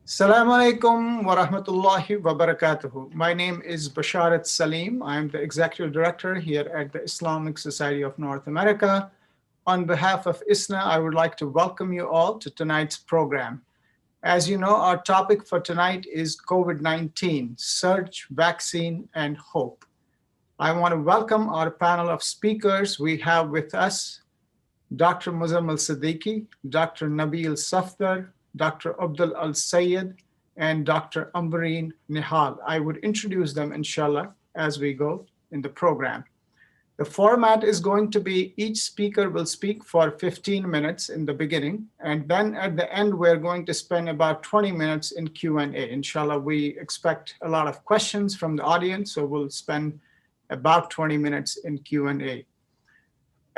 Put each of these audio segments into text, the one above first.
Assalamu alaikum wa rahmatullahi wa barakatuhu. My name is Basharat Salim. I am the Executive Director here at the Islamic Society of North America. On behalf of ISNA, I would like to welcome you all to tonight's program. As you know, our topic for tonight is COVID-19, Search, Vaccine, and Hope. I want to welcome our panel of speakers. We have with us Dr. Muzammal Siddiqui, Dr. Nabil Safdar, Dr. Abdul Al-Sayed, and Dr. Ambareen Nihal. I would introduce them, inshallah, as we go in the program. The format is going to be each speaker will speak for 15 minutes in the beginning, and then at the end, we're going to spend about 20 minutes in Q&A. Inshallah, we expect a lot of questions from the audience, so we'll spend about 20 minutes in Q&A.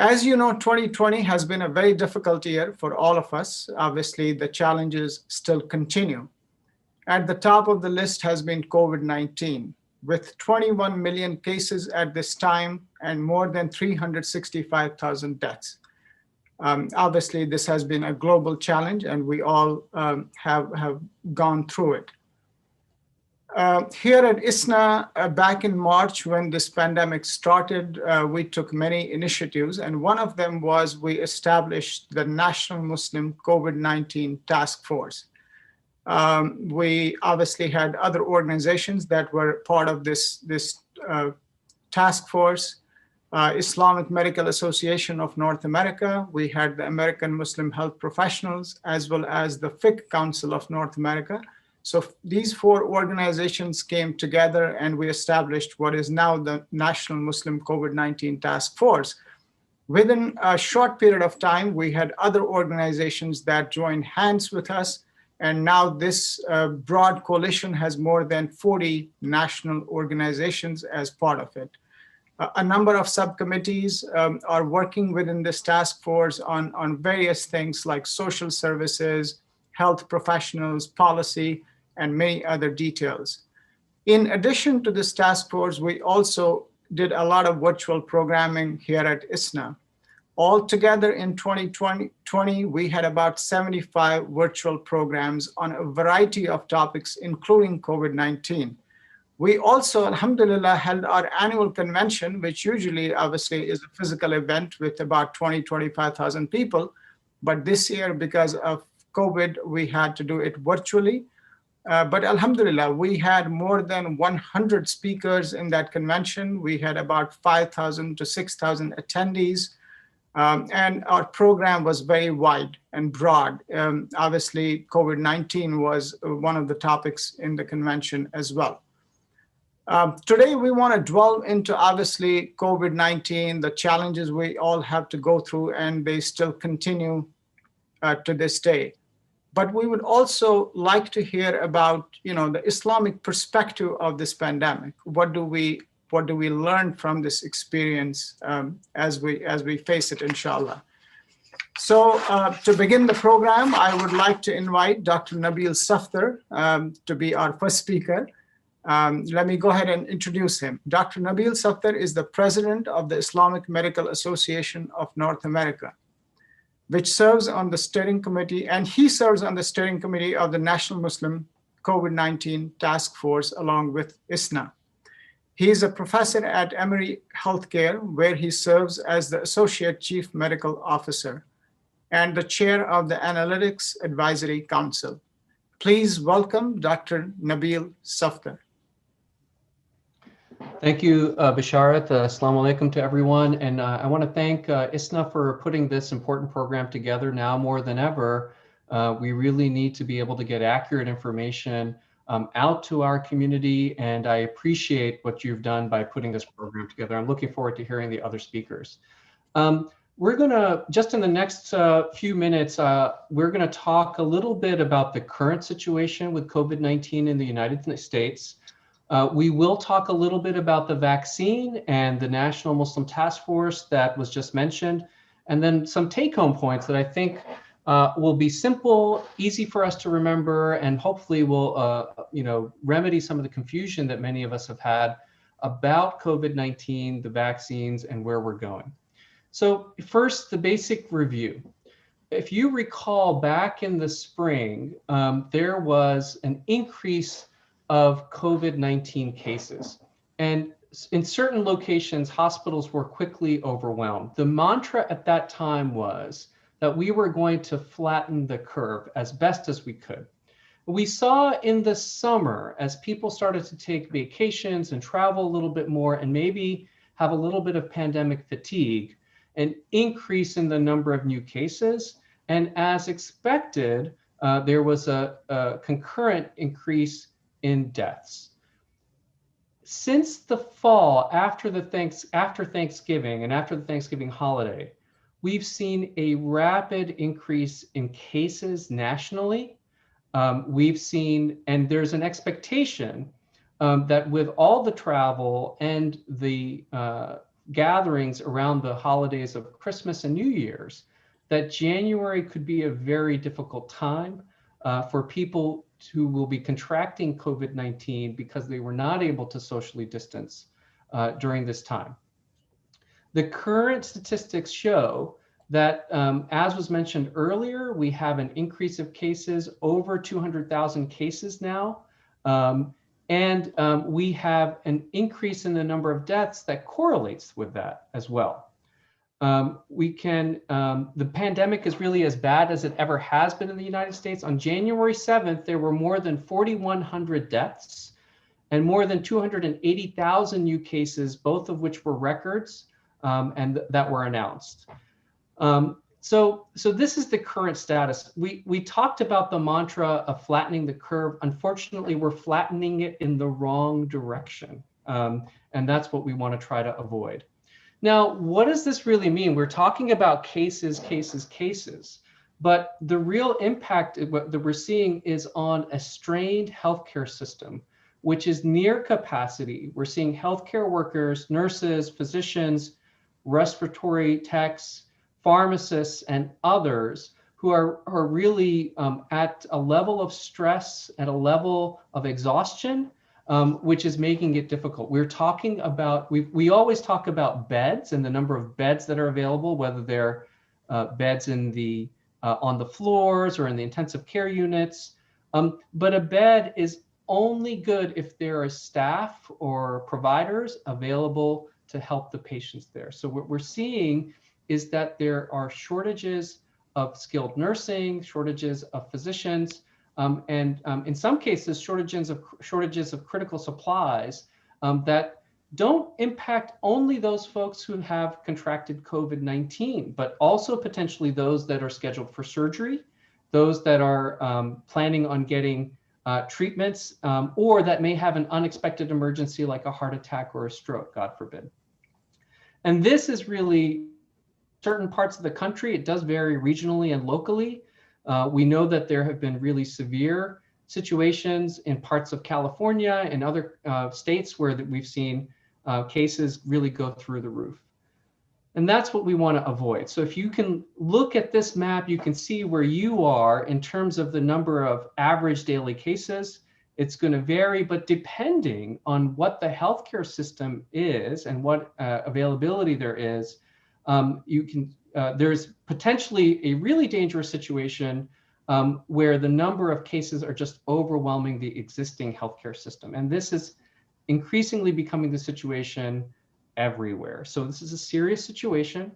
As you know, 2020 has been a very difficult year for all of us. Obviously, the challenges still continue. At the top of the list has been COVID-19, with 21 million cases at this time and more than 365,000 deaths. Obviously, this has been a global challenge, and we all have gone through it. Here at ISNA, back in March, when this pandemic started, we took many initiatives, and one of them was we established the National Muslim COVID-19 Task Force. We obviously had other organizations that were part of this task force. Islamic Medical Association of North America, we had the American Muslim Health Professionals, as well as the Fiqh Council of North America. So these four organizations came together and we established what is now the National Muslim COVID-19 Task Force. Within a short period of time, we had other organizations that joined hands with us. And now this broad coalition has more than 40 national organizations as part of it. A number of subcommittees are working within this task force on various things like social services, health professionals, policy, and many other details. In addition to this task force, we also did a lot of virtual programming here at ISNA. Altogether in 2020, we had about 75 virtual programs on a variety of topics, including COVID-19. We also, alhamdulillah, held our annual convention, which usually obviously is a physical event with about 25,000 people. But this year, because of COVID, we had to do it virtually. But alhamdulillah, we had more than 100 speakers in that convention. We had about 5,000 to 6,000 attendees. And our program was very wide and broad. Obviously, COVID-19 was one of the topics in the convention as well. Today, we want to dwell into, obviously, COVID-19, the challenges we all have to go through, and they still continue to this day. But we would also like to hear about, the Islamic perspective of this pandemic. What do we learn from this experience as we face it, inshallah? So to begin the program, I would like to invite Dr. Nabil Safdar to be our first speaker. Let me go ahead and introduce him. Dr. Nabil Safdar is the president of the Islamic Medical Association of North America, which serves on the steering committee, and he serves on the steering committee of the National Muslim COVID-19 Task Force along with ISNA. He is a professor at Emory Healthcare, where he serves as the Associate Chief Medical Officer and the chair of the Analytics Advisory Council. Please welcome Dr. Nabil Safdar. Thank you, Basharat. Assalamu alaikum to everyone. And I want to thank ISNA for putting this important program together now more than ever. We really need to be able to get accurate information out to our community. And I appreciate what you've done by putting this program together. I'm looking forward to hearing the other speakers. We're going to, just in the next few minutes, we're going to talk a little bit about the current situation with COVID-19 in the United States. We will talk a little bit about the vaccine and the National Muslim Task Force that was just mentioned, and then some take-home points that I think will be simple, easy for us to remember, and hopefully will remedy some of the confusion that many of us have had about COVID-19, the vaccines, and where we're going. So first, the basic review. if you recall back in the spring, there was an increase of COVID-19 cases. And in certain locations, hospitals were quickly overwhelmed. The mantra at that time was that we were going to flatten the curve as best as we could. We saw in the summer, as people started to take vacations and travel a little bit more and maybe have a little bit of pandemic fatigue, an increase in the number of new cases. And as expected, there was a concurrent increase in deaths. Since the fall, after Thanksgiving and after the Thanksgiving holiday, we've seen a rapid increase in cases nationally. We've seen, and there's an expectation that with all the travel and the gatherings around the holidays of Christmas and New Year's, that January could be a very difficult time for people who will be contracting COVID-19 because they were not able to socially distance during this time. The current statistics show that, as was mentioned earlier, we have an increase of cases, over 200,000 cases now. And we have an increase in the number of deaths that correlates with that as well. The pandemic is really as bad as it ever has been in the United States. On January 7th, there were more than 4,100 deaths and more than 280,000 new cases, both of which were records and that were announced. So this is the current status. We talked about the mantra of flattening the curve. Unfortunately, we're flattening it in the wrong direction. And that's what we want to try to avoid. Now, what does this really mean? We're talking about cases, but the real impact that we're seeing is on a strained healthcare system, which is near capacity. We're seeing healthcare workers, nurses, physicians, respiratory techs, pharmacists, and others who are really at a level of stress, at a level of exhaustion, which is making it difficult. We're talking about, we always talk about beds and the number of beds that are available, whether they're beds in the on the floors or in the intensive care units. But a bed is only good if there are staff or providers available to help the patients there. So what we're seeing is that there are shortages of skilled nursing, shortages of physicians, and in some cases, shortages of critical supplies that don't impact only those folks who have contracted COVID-19, but also potentially those that are scheduled for surgery, those that are planning on getting treatments, or that may have an unexpected emergency like a heart attack or a stroke, God forbid. And this is really certain parts of the country. It does vary regionally and locally. We know that there have been really severe situations in parts of California and other states where we've seen cases really go through the roof. And that's what we want to avoid. So if you can look at this map, you can see where you are in terms of the number of average daily cases. It's going to vary, but depending on what the healthcare system is and what availability there is, there's potentially a really dangerous situation where the number of cases are just overwhelming the existing healthcare system. And this is increasingly becoming the situation everywhere. So this is a serious situation.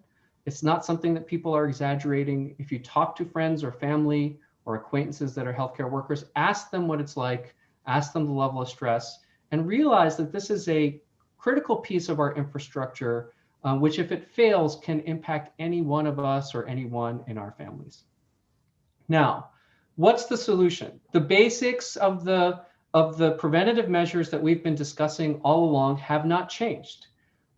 It's not something that people are exaggerating. If you talk to friends or family or acquaintances that are healthcare workers, ask them what it's like, ask them the level of stress, and realize that this is a critical piece of our infrastructure, which if it fails can impact any one of us or anyone in our families. Now, what's the solution? The basics of the preventative measures that we've been discussing all along have not changed.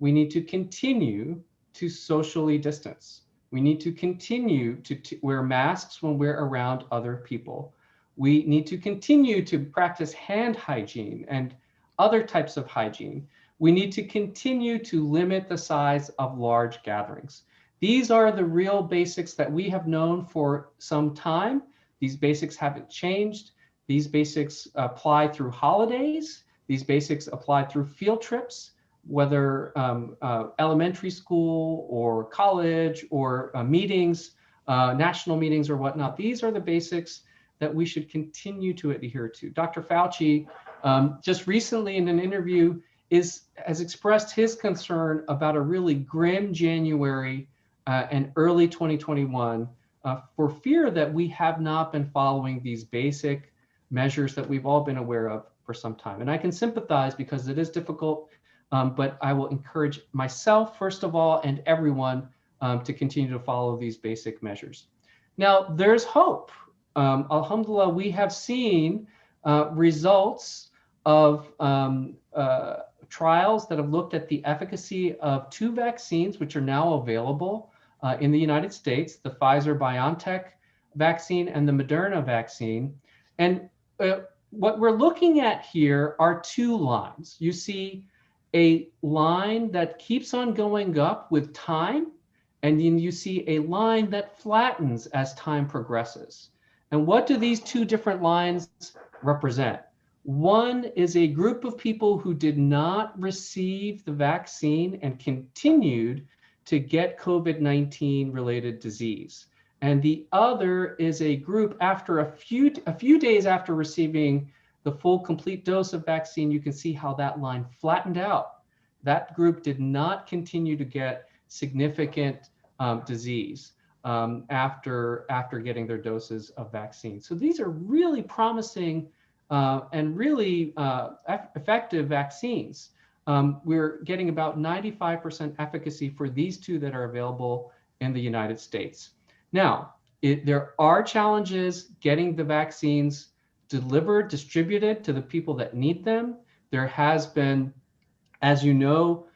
We need to continue to socially distance. We need to continue to wear masks when we're around other people. We need to continue to practice hand hygiene and other types of hygiene. We need to continue to limit the size of large gatherings. These are the real basics that we have known for some time. These basics haven't changed. These basics apply through holidays. These basics apply through field trips, whether elementary school or college or meetings. national meetings or whatnot. These are the basics that we should continue to adhere to. Dr. Fauci just recently in an interview has expressed his concern about a really grim January and early 2021 for fear that we have not been following these basic measures that we've all been aware of for some time. And I can sympathize because it is difficult, but I will encourage myself, first of all, and everyone to continue to follow these basic measures. Now, there's hope. Alhamdulillah, we have seen results of trials that have looked at the efficacy of 2 vaccines, which are now available in the United States, the Pfizer-BioNTech vaccine and the Moderna vaccine. And what we're looking at here are 2 lines. You see a line that keeps on going up with time, and then you see a line that flattens as time progresses. And what do these 2 different lines represent? One is a group of people who did not receive the vaccine and continued to get COVID-19 related disease. And the other is a group after a few days after receiving the full complete dose of vaccine, you can see how that line flattened out. That group did not continue to get significant disease after getting their doses of vaccine. So these are really promising and really effective vaccines. We're getting about 95% efficacy for these 2 that are available in the United States. Now, there are challenges getting the vaccines delivered, distributed to the people that need them. There has been, as you know,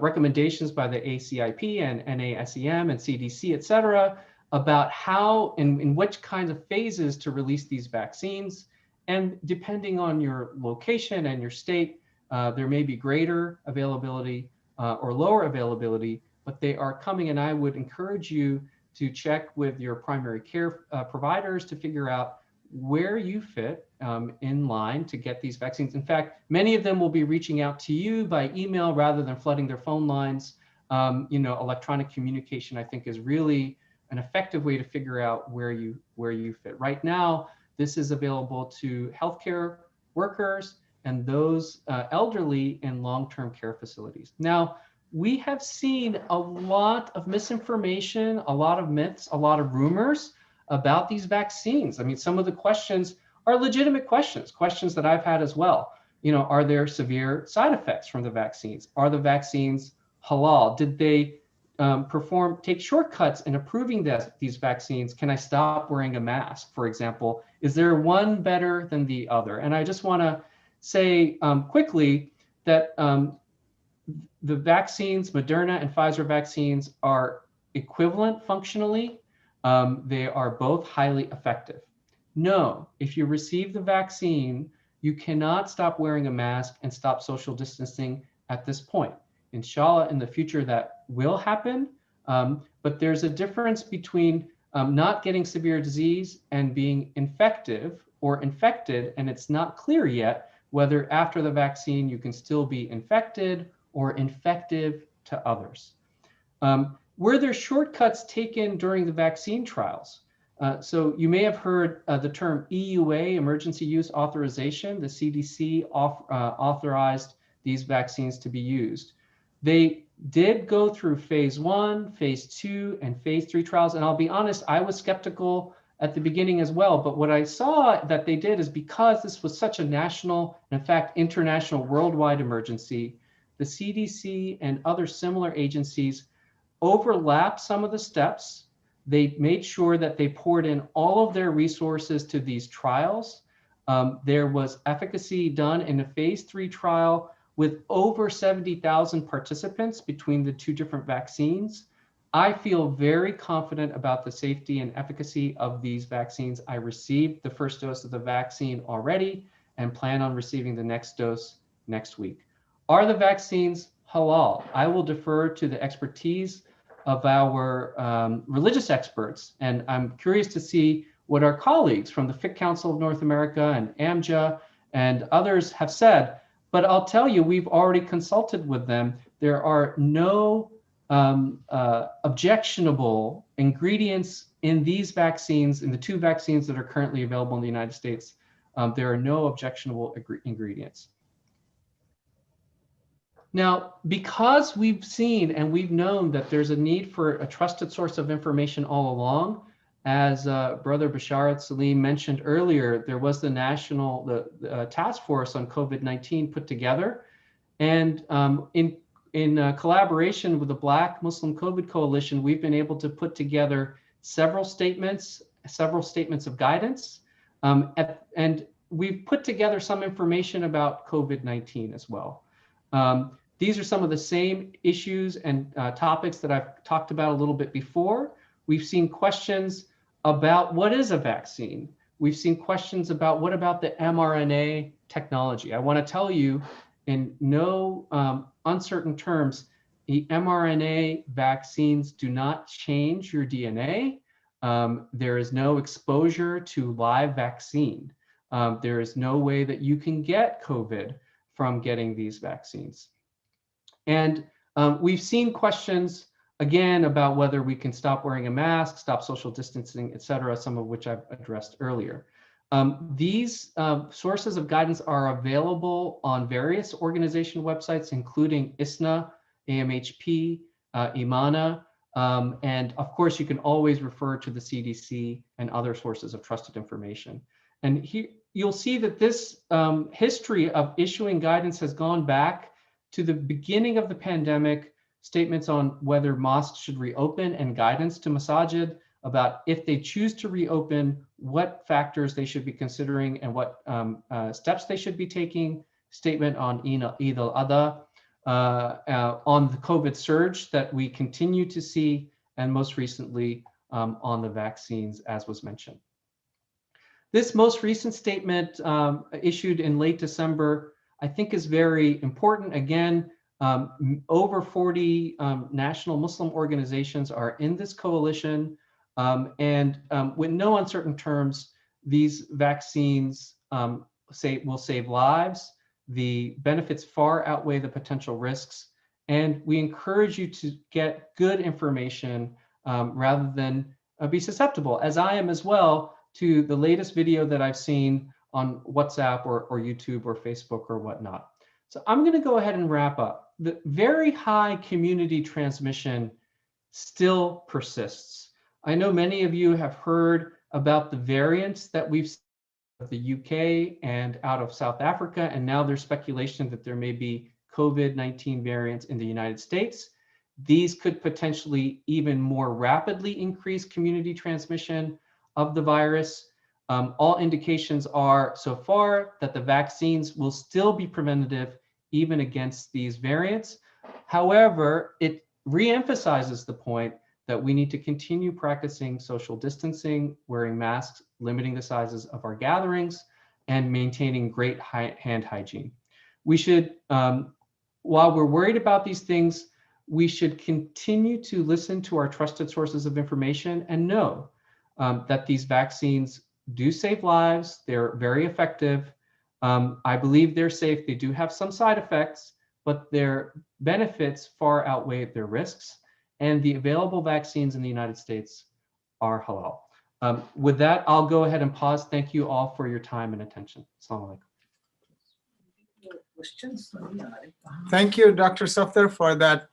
recommendations by the ACIP and NASEM and CDC, et cetera, about how and in which kinds of phases to release these vaccines. And depending on your location and your state, there may be greater availability or lower availability, but they are coming. And I would encourage you to check with your primary care providers to figure out where you fit in line to get these vaccines. In fact, many of them will be reaching out to you by email rather than flooding their phone lines. Electronic communication, I think, is really an effective way to figure out where you fit. Right now, this is available to healthcare workers and those elderly in long-term care facilities. Now, we have seen a lot of misinformation, a lot of myths, a lot of rumors about these vaccines. I mean, some of the questions are legitimate questions that I've had as well. Are there severe side effects from the vaccines? Are the vaccines halal? Did they take shortcuts in approving these vaccines? Can I stop wearing a mask, for example? Is there one better than the other? And I just want to say quickly that the vaccines, Moderna and Pfizer vaccines, are equivalent functionally. They are both highly effective. No, if you receive the vaccine, you cannot stop wearing a mask and stop social distancing at this point. Inshallah, in the future that will happen, but there's a difference between not getting severe disease and being infective or infected, and it's not clear yet whether after the vaccine you can still be infected or infective to others. Were there shortcuts taken during the vaccine trials? So you may have heard the term EUA, Emergency Use Authorization. The CDC authorized these vaccines to be used. They did go through phase 1, phase 2, and phase 3 trials. And I'll be honest, I was skeptical at the beginning as well. But what I saw that they did is because this was such a national, and in fact, international worldwide emergency, the CDC and other similar agencies overlapped some of the steps. They made sure that they poured in all of their resources to these trials. There was efficacy done in a phase 3 trial with over 70,000 participants between the 2 different vaccines. I feel very confident about the safety and efficacy of these vaccines. I received the first dose of the vaccine already and plan on receiving the next dose next week. Are the vaccines halal? I will defer to the expertise of our religious experts, and I'm curious to see what our colleagues from the Fiqh Council of North America and AMJA and others have said. But I'll tell you, we've already consulted with them. There are no objectionable ingredients in these vaccines, in the 2 vaccines that are currently available in the United States. There are no objectionable ingredients. Now, because we've seen and we've known that there's a need for a trusted source of information all along, as Brother Basharat Salim mentioned earlier, there was the task force on COVID-19 put together, and in collaboration with the Black Muslim COVID Coalition, we've been able to put together several statements of guidance, and we've put together some information about COVID-19 as well. These are some of the same issues and topics that I've talked about a little bit before. We've seen questions about what is a vaccine. We've seen questions about what about the mRNA technology. I want to tell you in no uncertain terms, the mRNA vaccines do not change your DNA. There is no exposure to live vaccine. There is no way that you can get COVID from getting these vaccines. And we've seen questions, again, about whether we can stop wearing a mask, stop social distancing, et cetera, some of which I've addressed earlier. These sources of guidance are available on various organization websites, including ISNA, AMHP, IMANA, and of course, you can always refer to the CDC and other sources of trusted information. And here you'll see that this history of issuing guidance has gone back to the beginning of the pandemic, statements on whether mosques should reopen and guidance to masajid about if they choose to reopen, what factors they should be considering and what steps they should be taking, statement on Eid al-Adha, on the COVID surge that we continue to see, and most recently on the vaccines, as was mentioned. This most recent statement issued in late December, I think is very important. Again, over 40 national Muslim organizations are in this coalition, and with no uncertain terms, these vaccines will save lives. The benefits far outweigh the potential risks, and we encourage you to get good information rather than be susceptible, as I am as well, to the latest video that I've seen on WhatsApp or YouTube or Facebook or whatnot. So I'm going to go ahead and wrap up. The very high community transmission still persists. I know many of you have heard about the variants that we've seen of the UK and out of South Africa, and now there's speculation that there may be COVID-19 variants in the United States. These could potentially even more rapidly increase community transmission of the virus. All indications are so far that the vaccines will still be preventative even against these variants. However, it reemphasizes the point that we need to continue practicing social distancing, wearing masks, limiting the sizes of our gatherings, and maintaining great hand hygiene. We should, while we're worried about these things, we should continue to listen to our trusted sources of information and know that these vaccines do save lives. They're very effective. I believe they're safe. They do have some side effects, but their benefits far outweigh their risks. And the available vaccines in the United States are halal. With that, I'll go ahead and pause. Thank you all for your time and attention. Assalamu alaikum. Thank you, Dr. Safdar, for that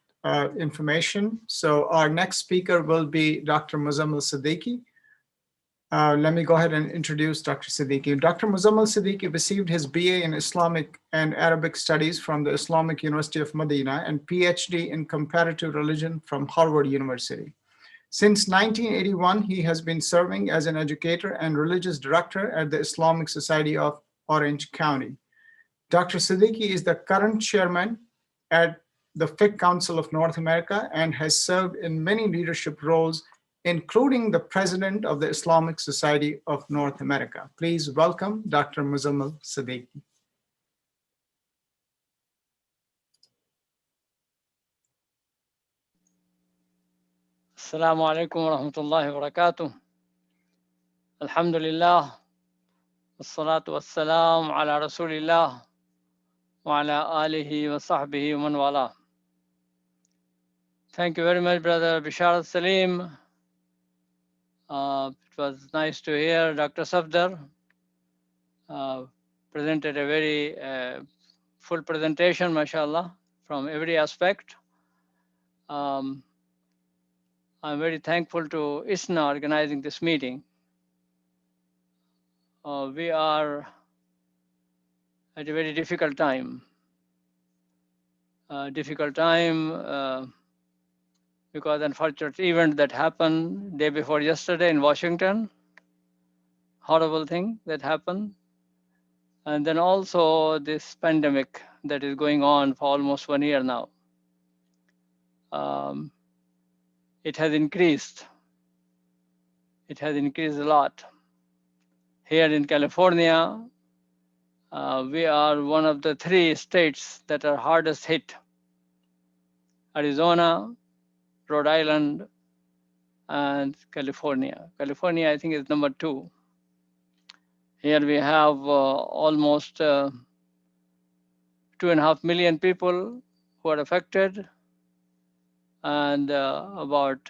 information. So our next speaker will be Dr. Muzammil Siddiqui. Let me go ahead and introduce Dr. Siddiqui. Dr. Muzammil Siddiqui received his BA in Islamic and Arabic Studies from the Islamic University of Medina and PhD in Comparative Religion from Harvard University. Since 1981, he has been serving as an educator and religious director at the Islamic Society of Orange County. Dr. Siddiqui is the current chairman at the Fiqh Council of North America and has served in many leadership roles, including the president of the Islamic Society of North America. Please welcome Dr. Muzammil Siddiqui. Assalamu alaikum wa rahmatullahi wa barakatuh. Alhamdulillah. Wassalatu wassalam ala rasulillah wa ala alihi wa sahbihi wa man wala. Thank you very much, Brother Bishar Salim. It was nice to hear Dr. Safdar presented a very full presentation, mashallah, from every aspect. I'm very thankful to ISNA organizing this meeting. We are at a very difficult time. Because unfortunate event that happened day before yesterday in Washington, horrible thing that happened. And then also this pandemic that is going on for almost 1 year now. It has increased. It has increased a lot. Here in California, we are one of the 3 states that are hardest hit. Arizona, Rhode Island, and California. California, I think, is number 2. Here we have almost 2.5 million people who are affected, and about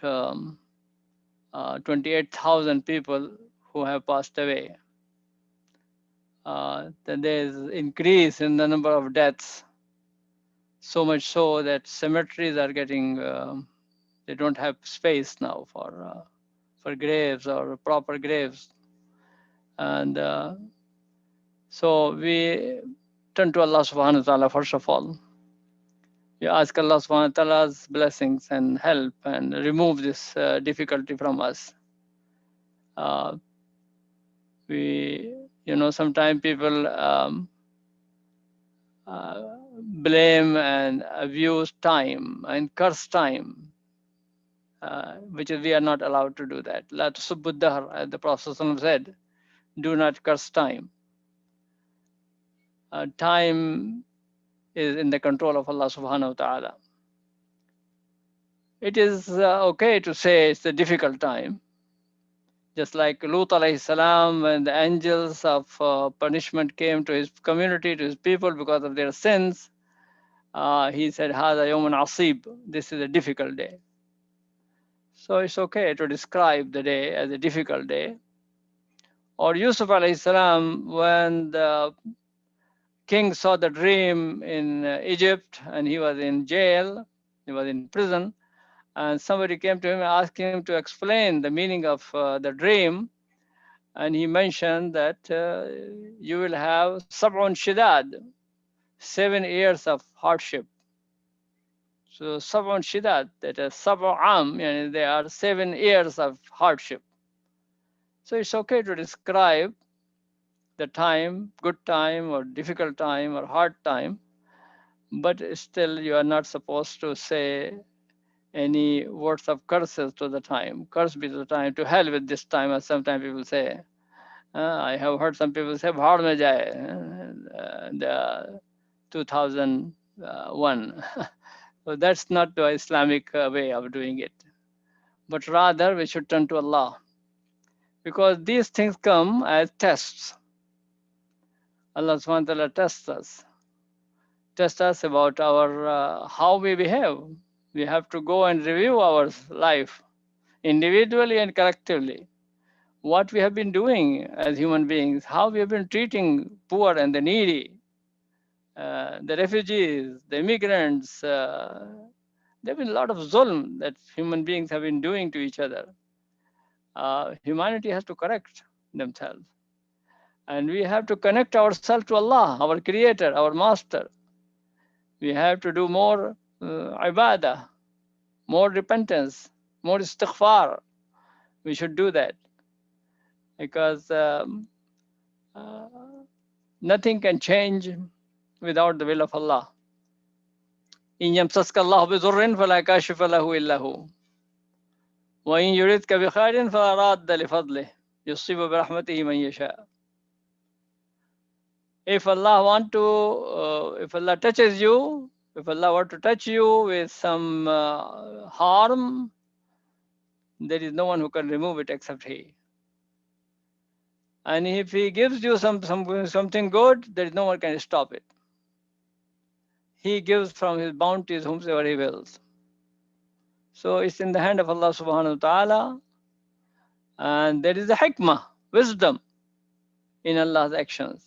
28,000 people who have passed away. Then there is increase in the number of deaths, so much so that cemeteries are getting, they don't have space now for graves or proper graves. And so we turn to Allah subhanahu wa ta'ala first of all. We ask Allah subhanahu wa ta'ala's blessings and help and remove this difficulty from us. Sometimes people blame and abuse time and curse time, which is, we are not allowed to do that. La tasubbu dahr, as the Prophet said, do not curse time. Time is in the control of Allah subhanahu wa ta'ala. It is okay to say it's a difficult time. Just like Lut alayhi salam, when the angels of punishment came to his community, to his people because of their sins, he said, Hada yawmun asib, this is a difficult day. So it's okay to describe the day as a difficult day. Or Yusuf alayhi salam, when the king saw the dream in Egypt and he was in jail, he was in prison, and somebody came to him and asked him to explain the meaning of the dream. And he mentioned that you will have sab'un shidad, 7 years of hardship. So sab'un shidad, that is sab'am, there are 7 years of hardship. So it's okay to describe the time, good time or difficult time or hard time, but still you are not supposed to say any words of curses to the time. Curse be the time, to hell with this time, as sometimes people say. I have heard some people say, "Bhaad mein jaye," the 2001. So that's not the Islamic way of doing it. But rather, we should turn to Allah. Because these things come as tests. Allah subhanahu wa ta'ala tests us. Test us about our how we behave. We have to go and review our life, individually and collectively. What we have been doing as human beings, how we have been treating poor and the needy, the refugees, the immigrants. There have been a lot of zulm that human beings have been doing to each other. Humanity has to correct themselves. And we have to connect ourselves to Allah, our creator, our master. We have to do more ibadah, more repentance, more istighfar. We should do that. Because nothing can change without the will of Allah. إن يمسسك الله بضر فلا كاشف له إلا هو وإن يردك بخير فلا راد لفضله يصيب برحمته من يشاء. If Allah touches you, if Allah were to touch you with some harm, there is no one who can remove it except He. And if He gives you something good, there is no one can stop it. He gives from His bounties whomsoever He wills. So it's in the hand of Allah subhanahu wa ta'ala. And there is a hikmah, wisdom in Allah's actions.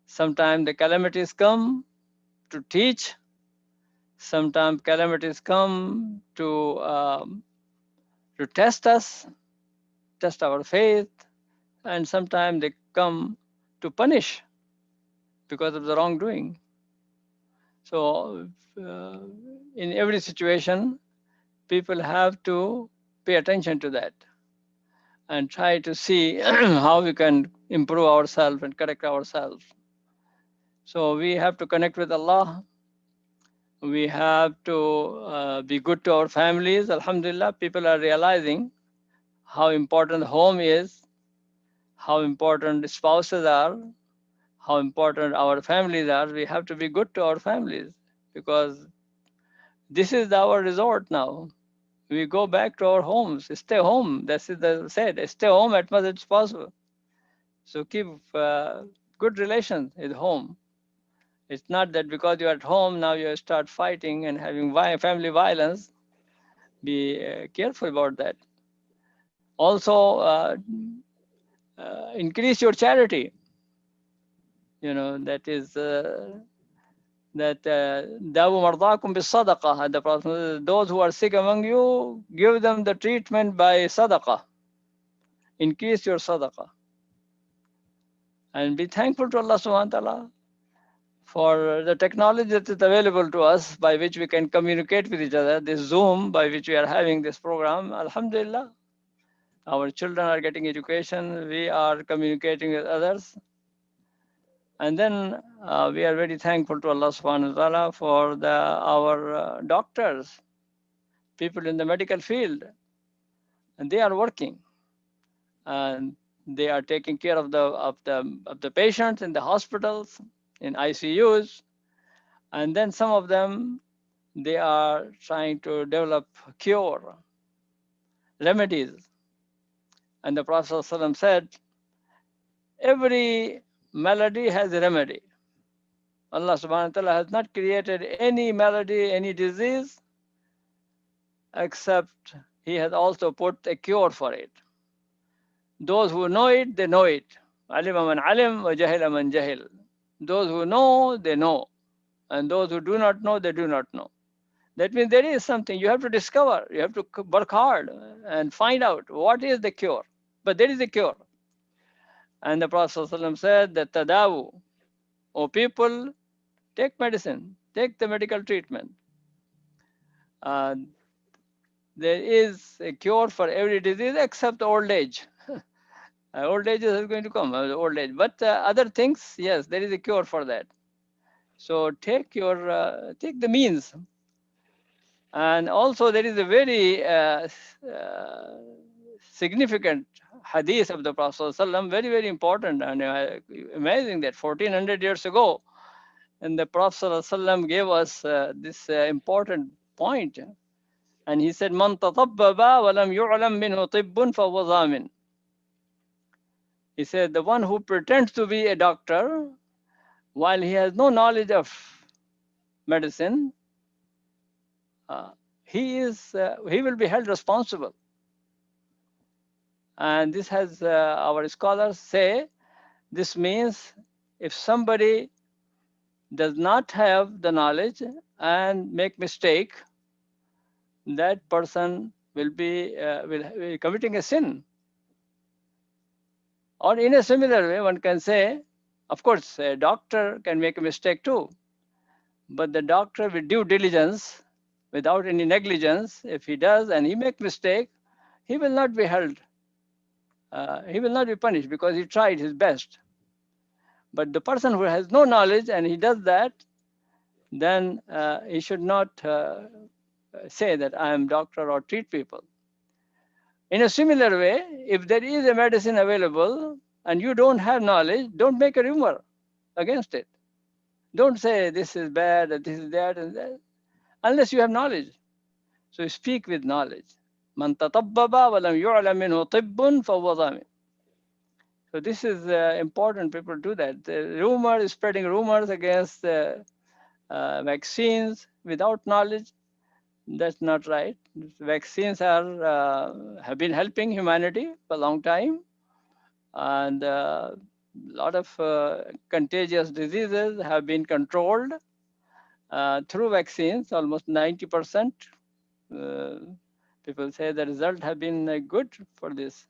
Sometimes the calamities come to teach. Sometimes calamities come to test us, test our faith. And sometimes they come to punish because of the wrongdoing. So in every situation, people have to pay attention to that and try to see how we can improve ourselves and correct ourselves. So we have to connect with Allah. We have to be good to our families. Alhamdulillah, people are realizing how important home is, how important spouses are, how important our families are. We have to be good to our families because this is our resort now. We go back to our homes, stay home. That's it, they said, stay home as much as possible. So keep good relations at home. It's not that because you're at home, now you start fighting and having family violence. Be careful about that. Also, increase your charity. You know, that is that dawu mardakum bis sadaqah. The Prophet, those who are sick among you, give them the treatment by sadaqah. Increase your sadaqah. And be thankful to Allah subhanahu wa ta'ala for the technology that is available to us by which we can communicate with each other. This Zoom by which we are having this program, alhamdulillah, our children are getting education, we are communicating with others. And then we are very thankful to Allah subhanahu wa ta'ala for our doctors, people in the medical field, and they are working. And they are taking care of the patients in the hospitals, in ICUs, and then some of them, they are trying to develop cure, remedies. And the Prophet ﷺ said, every malady has a remedy. Allah subhanahu wa ta'ala has not created any malady, any disease, except He has also put a cure for it. Those who know it, they know it. Alima man alim wa jahila man jahil. Those who know, they know. And those who do not know, they do not know. That means there is something you have to discover. You have to work hard and find out what is the cure. But there is a cure. And the Prophet ﷺ said that tadawu, O people, take medicine, take the medical treatment. There is a cure for every disease except old age. Old age is going to come, old age. But other things, yes, there is a cure for that. So take the means. And also there is a very significant hadith of the Prophet ﷺ, very, very important and amazing that 1400 years ago, and the Prophet ﷺ gave us this important point. And he said, Man tatabbaba wa lam yu'lam minhu tibbun fahuwa zamin. He said, the one who pretends to be a doctor, while he has no knowledge of medicine, he will be held responsible. And this has our scholars say, this means if somebody does not have the knowledge and make mistake, that person will be committing a sin. Or in a similar way, one can say, of course, a doctor can make a mistake too, but the doctor with due diligence, without any negligence, if he does and he make mistake, he will not be held. He will not be punished because he tried his best. But the person who has no knowledge and he does that, then he should not say that I am doctor or treat people. In a similar way, if there is a medicine available and you don't have knowledge, don't make a rumor against it. Don't say this is bad, this is that, and that, unless you have knowledge. So speak with knowledge. Man tatabbaba wa lam yu'lam minhu tibbun fahuwa zamin. So this is important. People do that. The spreading rumors against vaccines without knowledge, that's not right. vaccines have been helping humanity for a long time, and a lot of contagious diseases have been controlled through vaccines. Almost 90%. People say the result have been good for this.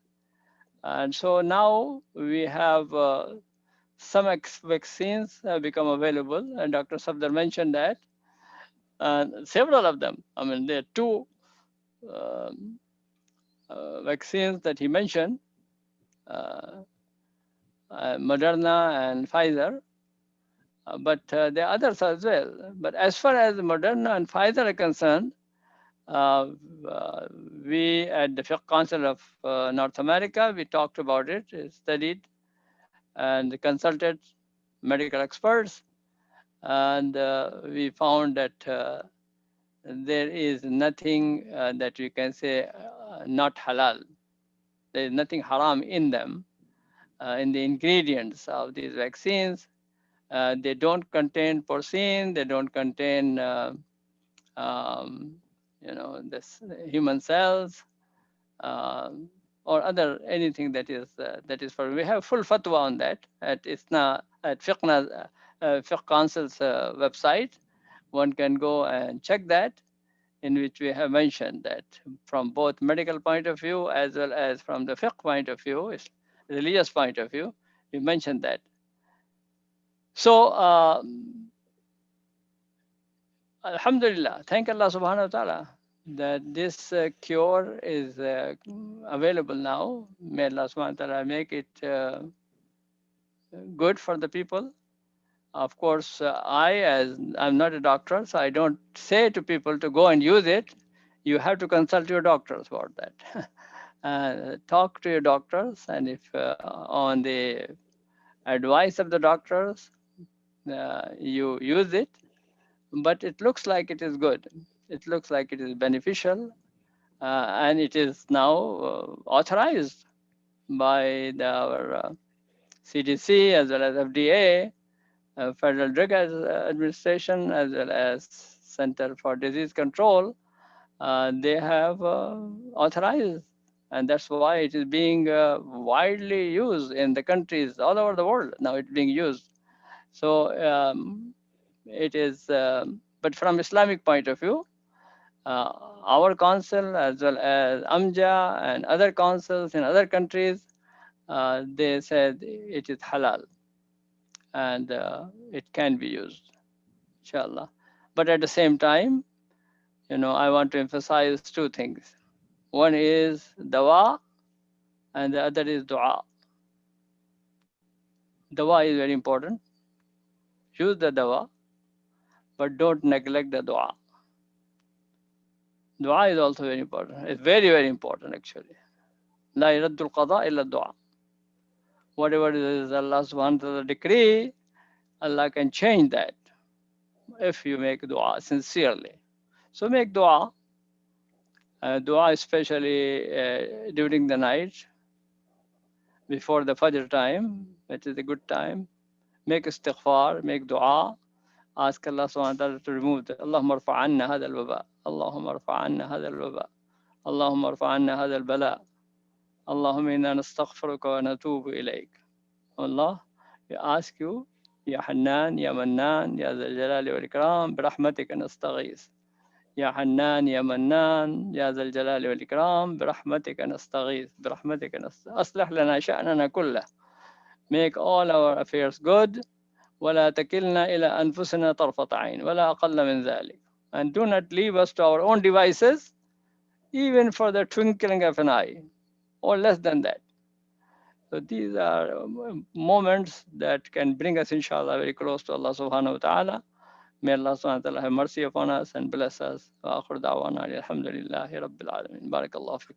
And so now we have some vaccines have become available, and Dr. Safdar mentioned that. Several of them, I mean, there are two vaccines that he mentioned, Moderna and Pfizer, but there are others as well. But as far as Moderna and Pfizer are concerned, we at the Fiqh Council of North America, we talked about it, studied and consulted medical experts, and we found that there is nothing that we can say not halal. There is nothing haram in them, in the ingredients of these vaccines. They don't contain porcine, they don't contain this human cells, or other anything that is for. We have full fatwa on that at ISNA, at Fiqh Council's website. One can go and check that, in which we have mentioned that from both medical point of view as well as from the fiqh point of view, religious point of view, we mentioned that. So, Alhamdulillah, thank Allah subhanahu wa ta'ala that this cure is available now. May Allah subhanahu wa ta'ala make it good for the people. Of course, I'm not a doctor, so I don't say to people to go and use it. You have to consult your doctors about that. Talk to your doctors, and if on the advice of the doctors, you use it. But it looks like it is good. It looks like it is beneficial, and it is now authorized by our CDC as well as FDA, Federal Drug Administration, as well as Center for Disease Control. They have authorized, and that's why it is being widely used in the countries all over the world. Now it's being used. So it is, but from Islamic point of view, our council as well as AMJA and other councils in other countries, they said it is halal and it can be used, inshallah. But at the same time, I want to emphasize two things. One is dawa and the other is dua. Dawa is very important. Use the dawa, but don't neglect the dua. Dua is also very important. It's very, very important actually. La yaraddul qada illa dua. Whatever is Allah subhanahu wa ta'ala decree, Allah can change that if you make dua sincerely. So make dua. Dua especially during the night, before the Fajr time, it is a good time. Make istighfar, make dua. Ask Allah subhanahu wa ta'ala to remove the Allahumma arfa' anna hadha al-waba. Allahumma arfa' anna hadha al-waba. Allahumma arfa' anna hadha al-bala. Allahumma inna nastaghfiruka wa natubu ilayk. Allah, we ask you, Ya Hannan, Ya Mannan, Ya Zal Jalali wal Ikram, برحمتك نستغيث. يا حنان يا منان يا ذا الجلال والإكرام برحمتك نستغيث برحمتك أصلح لنا شأننا كله. Make all our affairs good. ولا تكلنا إلى أنفسنا طرفة عين ولا أقل من ذلك. And do not leave us to our own devices, even for the twinkling of an eye, or less than that. So these are moments that can bring us, inshallah, very close to Allah subhanahu wa ta'ala. May Allah subhanahu wa ta'ala have mercy upon us and bless us. Wa akhir da'wana alhamdulillahi rabbil alamin. Barakallahu fikum.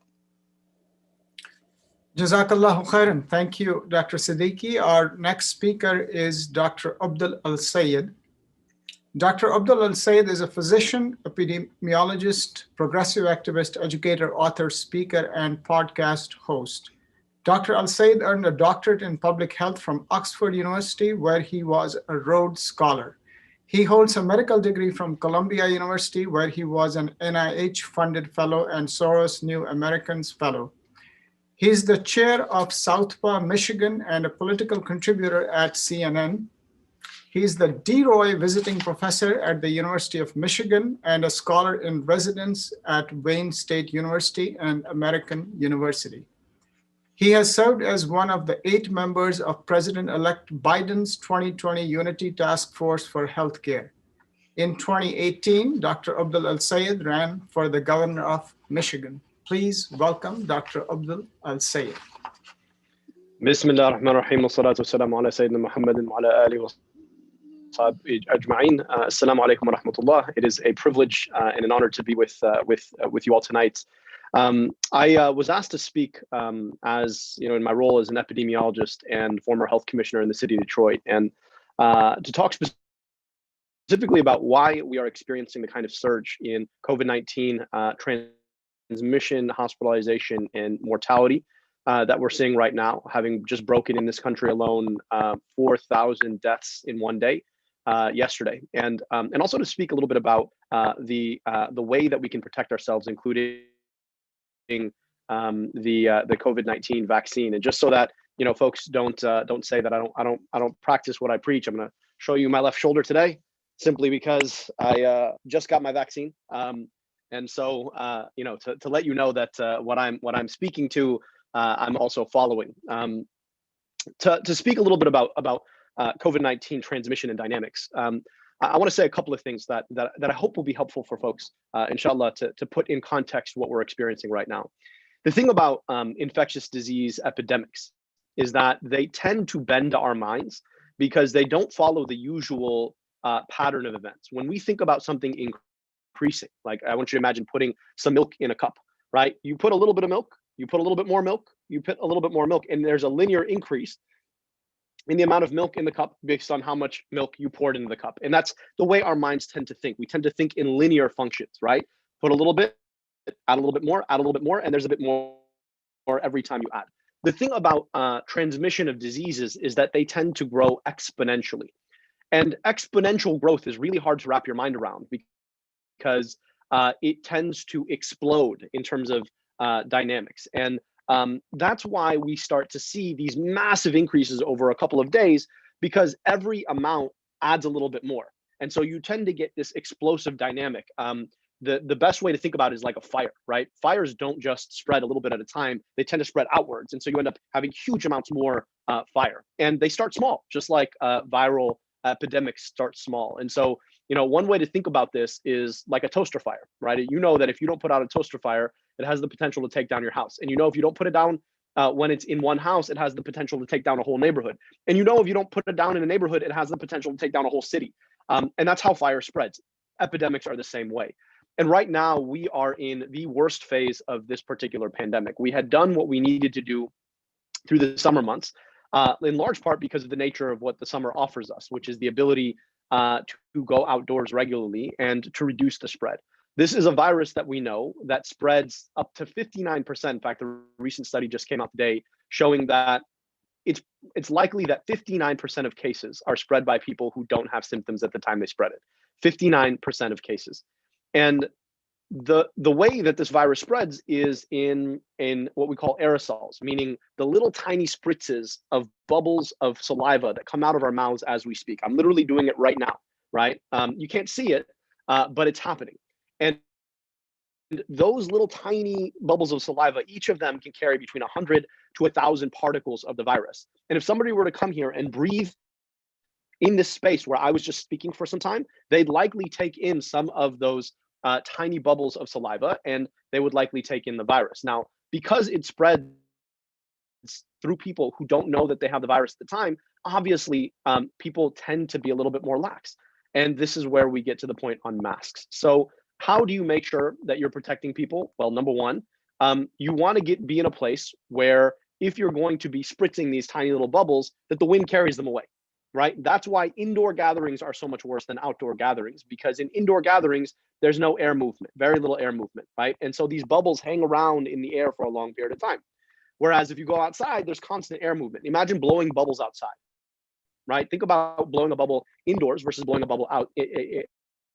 Jazakallahu khairan. Thank you, Dr. Siddiqui. Our next speaker is Dr. Abdul Al-Sayed. Dr. Abdul Al-Sayed is a physician, epidemiologist, progressive activist, educator, author, speaker, and podcast host. Dr. Al-Sayed earned a doctorate in public health from Oxford University, where he was a Rhodes Scholar. He holds a medical degree from Columbia University, where he was an NIH-funded fellow and Soros New Americans Fellow. He is the chair of Southpaw, Michigan, and a political contributor at CNN. He is the D. Roy Visiting Professor at the University of Michigan and a scholar in residence at Wayne State University and American University. He has served as one of the 8 members of President-elect Biden's 2020 Unity Task Force for Healthcare. In 2018, Dr. Abdul Al-Sayed ran for the governor of Michigan. Please welcome Dr. Abdul Al-Sayed. Bismillah ar-Rahman ar-Rahim, wa salatu wa salamu ala Sayyidina Muhammadin wa ala alihi wa sahbihi ajma'in. Assalamu alaikum wa rahmatullah. It is a privilege and an honor to be with you all tonight. I was asked to speak as, in my role as an epidemiologist and former health commissioner in the city of Detroit, and to talk specifically about why we are experiencing the kind of surge in COVID-19 transmission, hospitalization, and mortality that we're seeing right now, having just broken in this country alone 4,000 deaths in one day yesterday, and also to speak a little bit about the way that we can protect ourselves, including the COVID-19 vaccine. And just so that folks don't say that I don't practice what I preach, I'm going to show you my left shoulder today, simply because I just got my vaccine. And so to let you know that what I'm speaking to, I'm also following. To speak a little bit about COVID-19 transmission and dynamics, I want to say a couple of things that I hope will be helpful for folks, inshallah, to put in context what we're experiencing right now. The thing about infectious disease epidemics is that they tend to bend our minds because they don't follow the usual pattern of events. When we think about something increasing, like I want you to imagine putting some milk in a cup, right? You put a little bit of milk, you put a little bit more milk, you put a little bit more milk, and there's a linear increase in the amount of milk in the cup based on how much milk you poured into the cup. And that's the way our minds tend to think. We tend to think in linear functions, right? Put a little bit, add a little bit more, add a little bit more, and there's a bit more every time you add. The thing about transmission of diseases is that they tend to grow exponentially. And exponential growth is really hard to wrap your mind around because it tends to explode in terms of dynamics. And that's why we start to see these massive increases over a couple of days, because every amount adds a little bit more. And so you tend to get this explosive dynamic. The best way to think about it is like a fire, right? Fires don't just spread a little bit at a time, they tend to spread outwards. And so you end up having huge amounts more fire. And they start small, just like viral epidemics start small. And so, one way to think about this is like a toaster fire, right? You know that if you don't put out a toaster fire, it has the potential to take down your house. And if you don't put it down when it's in one house, it has the potential to take down a whole neighborhood. And if you don't put it down in a neighborhood, it has the potential to take down a whole city. And that's how fire spreads. Epidemics are the same way. And right now we are in the worst phase of this particular pandemic. We had done what we needed to do through the summer months, in large part because of the nature of what the summer offers us, which is the ability to go outdoors regularly and to reduce the spread. This is a virus that we know that spreads up to 59%. In fact, a recent study just came out today showing that it's likely that 59% of cases are spread by people who don't have symptoms at the time they spread it. 59% of cases. And the way that this virus spreads is in what we call aerosols, meaning the little tiny spritzes of bubbles of saliva that come out of our mouths as we speak. I'm literally doing it right now, right? You can't see it, but it's happening. And those little tiny bubbles of saliva, each of them can carry between 100 to 1,000 particles of the virus. And if somebody were to come here and breathe in this space where I was just speaking for some time, they'd likely take in some of those tiny bubbles of saliva, and they would likely take in the virus. Now, because it spreads through people who don't know that they have the virus at the time, obviously people tend to be a little bit more lax. And this is where we get to the point on masks. So how do you make sure that you're protecting people? Well, number one, you want to be in a place where if you're going to be spritzing these tiny little bubbles, that the wind carries them away, right? That's why indoor gatherings are so much worse than outdoor gatherings, because in indoor gatherings, there's no air movement, very little air movement, right? And so these bubbles hang around in the air for a long period of time. Whereas if you go outside, there's constant air movement. Imagine blowing bubbles outside, right? Think about blowing a bubble indoors versus blowing a bubble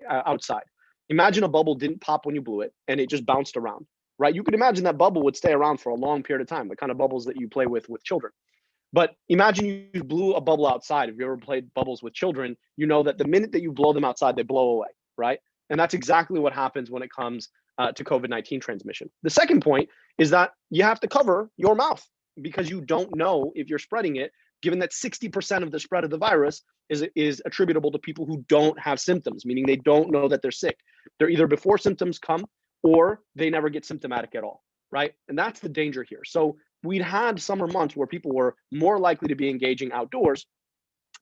outside. Imagine a bubble didn't pop when you blew it and it just bounced around, right? You could imagine that bubble would stay around for a long period of time, the kind of bubbles that you play with children. But imagine you blew a bubble outside. If you ever played bubbles with children, you know that the minute that you blow them outside, they blow away, right? And that's exactly what happens when it comes to COVID-19 transmission. The second point is that you have to cover your mouth because you don't know if you're spreading it, given that 60% of the spread of the virus is attributable to people who don't have symptoms, meaning they don't know that they're sick. They're either before symptoms come or they never get symptomatic at all, right? And that's the danger here. So we'd had summer months where people were more likely to be engaging outdoors.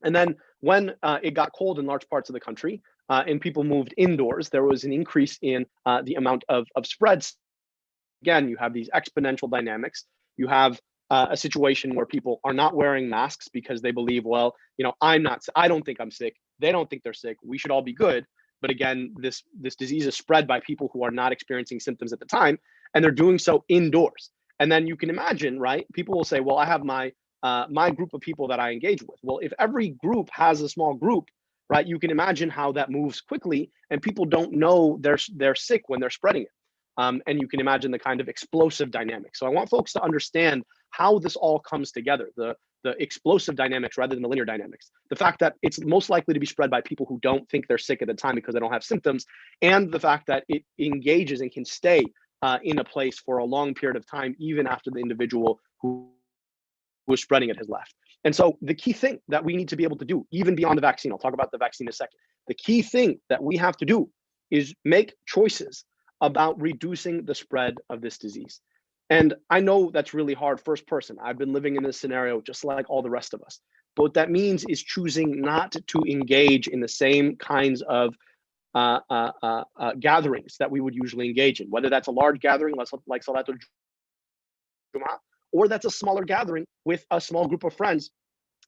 And then when it got cold in large parts of the country and people moved indoors, there was an increase in the amount of spreads. Again, you have these exponential dynamics. You have a situation where people are not wearing masks because they believe, well, I don't think I'm sick. They don't think they're sick. We should all be good. But again, this disease is spread by people who are not experiencing symptoms at the time, and they're doing so indoors. And then you can imagine, right? People will say, well, I have my group of people that I engage with. Well, if every group has a small group, right, you can imagine how that moves quickly and people don't know they're sick when they're spreading it. And you can imagine the kind of explosive dynamics. So I want folks to understand how this all comes together, the explosive dynamics rather than the linear dynamics. The fact that it's most likely to be spread by people who don't think they're sick at the time because they don't have symptoms, and the fact that it engages and can stay in a place for a long period of time, even after the individual who was spreading it has left. And so the key thing that we need to be able to do, even beyond the vaccine, I'll talk about the vaccine in a second. The key thing that we have to do is make choices about reducing the spread of this disease. And I know that's really hard first person. I've been living in this scenario just like all the rest of us. But what that means is choosing not to engage in the same kinds of gatherings that we would usually engage in, whether that's a large gathering like Salatul Jum'ah, or that's a smaller gathering with a small group of friends.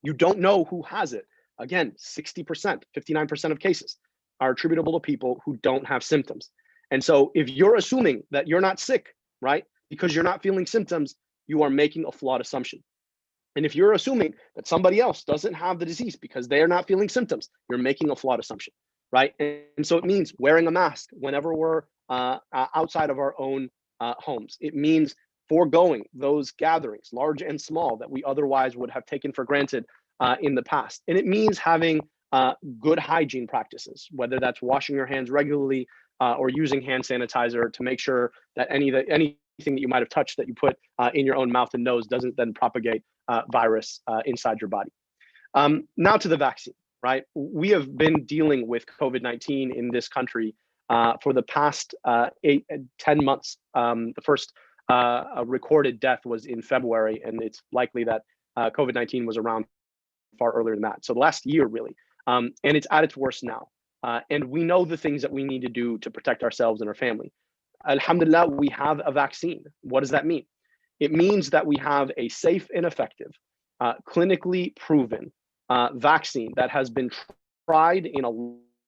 You don't know who has it. Again, 60%, 59% of cases are attributable to people who don't have symptoms. And so if you're assuming that you're not sick, right, because you're not feeling symptoms, you are making a flawed assumption. And if you're assuming that somebody else doesn't have the disease because they are not feeling symptoms, you're making a flawed assumption, right? And so it means wearing a mask whenever we're outside of our own homes. It means foregoing those gatherings, large and small, that we otherwise would have taken for granted in the past. And it means having good hygiene practices, whether that's washing your hands regularly or using hand sanitizer to make sure that anything that you might have touched that you put in your own mouth and nose doesn't then propagate virus inside your body. Now to the vaccine, right? We have been dealing with COVID-19 in this country for the past 10 months. The first recorded death was in February, and it's likely that COVID-19 was around far earlier than that. So the last year, really. And it's at its worst now. And we know the things that we need to do to protect ourselves and our family. Alhamdulillah, we have a vaccine. What does that mean? It means that we have a safe and effective, clinically proven vaccine that has been tried in a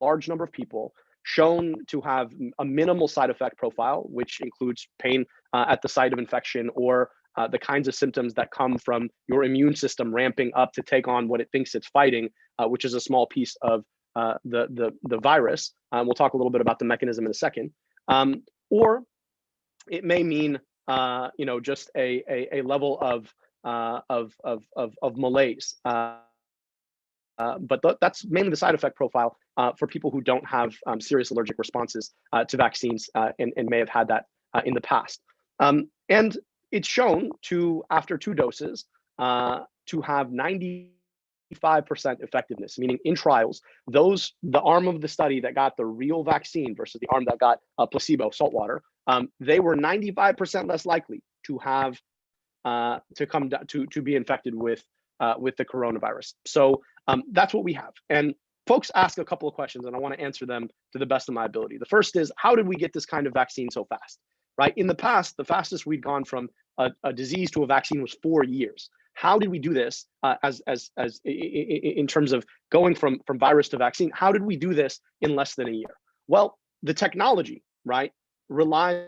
large number of people, shown to have a minimal side effect profile, which includes pain at the site of infection or the kinds of symptoms that come from your immune system ramping up to take on what it thinks it's fighting, which is a small piece of the virus. We'll talk a little bit about the mechanism in a second. Or it may mean just a level of malaise. But that's mainly the side effect profile for people who don't have serious allergic responses to vaccines and may have had that in the past. And it's shown to, after 2 doses, to have 95% effectiveness, meaning in trials, the arm of the study that got the real vaccine versus the arm that got a placebo, saltwater, they were 95% less likely to have to be infected with the coronavirus. So that's what we have. And folks ask a couple of questions, and I want to answer them to the best of my ability. The first is, how did we get this kind of vaccine so fast? Right? In the past, the fastest we'd gone from a disease to a vaccine was 4 years. How did we do this in terms of going from virus to vaccine? How did we do this in less than a year? Well, the technology, right, relies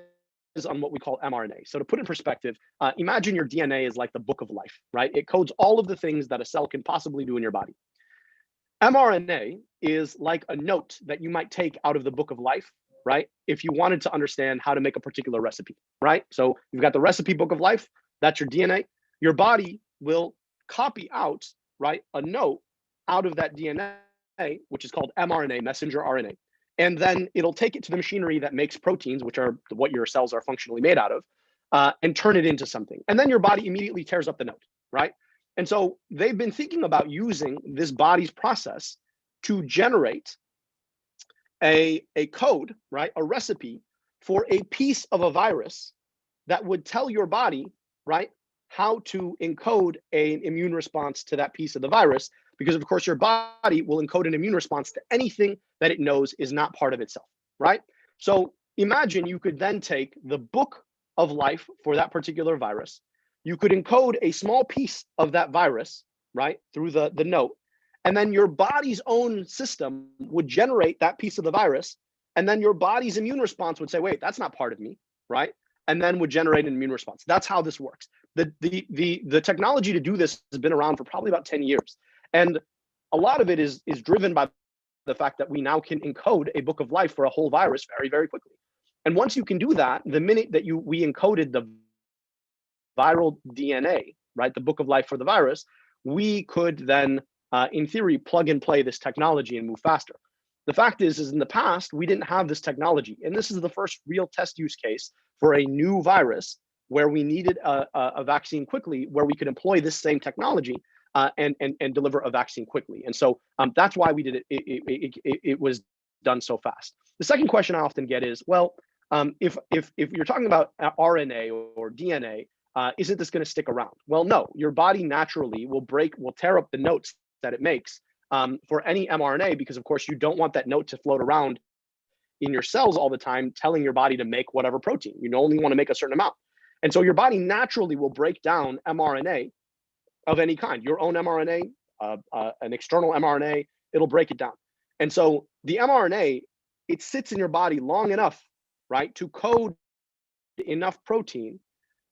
on what we call mRNA. So to put in perspective, imagine your DNA is like the book of life, right? It codes all of the things that a cell can possibly do in your body. mRNA is like a note that you might take out of the book of life, right? If you wanted to understand how to make a particular recipe, right? So you've got the recipe book of life, that's your DNA. Your body will copy out, right, a note out of that DNA, which is called mRNA, messenger RNA. And then it'll take it to the machinery that makes proteins, which are what your cells are functionally made out of, and turn it into something. And then your body immediately tears up the note, right? And so they've been thinking about using this body's process to generate a code, right, a recipe for a piece of a virus that would tell your body, right, how to encode an immune response to that piece of the virus, because of course your body will encode an immune response to anything that it knows is not part of itself, right? So imagine you could then take the book of life for that particular virus. You could encode a small piece of that virus, right, through the note, and then your body's own system would generate that piece of the virus, and then your body's immune response would say, wait, that's not part of me, right? And then would generate an immune response. That's how this works. The technology to do this has been around for probably about 10 years. And a lot of it is driven by the fact that we now can encode a book of life for a whole virus very, very quickly. And once you can do that, the minute that we encoded the viral DNA, right, the book of life for the virus, we could then, in theory, plug and play this technology and move faster. The fact is in the past, we didn't have this technology. And this is the first real test use case for a new virus where we needed a vaccine quickly, where we could employ this same technology and deliver a vaccine quickly. And so that's why we did it. It was done so fast. The second question I often get is, well, if you're talking about RNA or DNA, isn't this going to stick around? Well, no, your body naturally will tear up the notes that it makes for any mRNA, because of course you don't want that note to float around in your cells all the time, telling your body to make whatever protein. You only want to make a certain amount. And so your body naturally will break down mRNA of any kind, your own mRNA, an external mRNA, it'll break it down. And so the mRNA, it sits in your body long enough, right, to code enough protein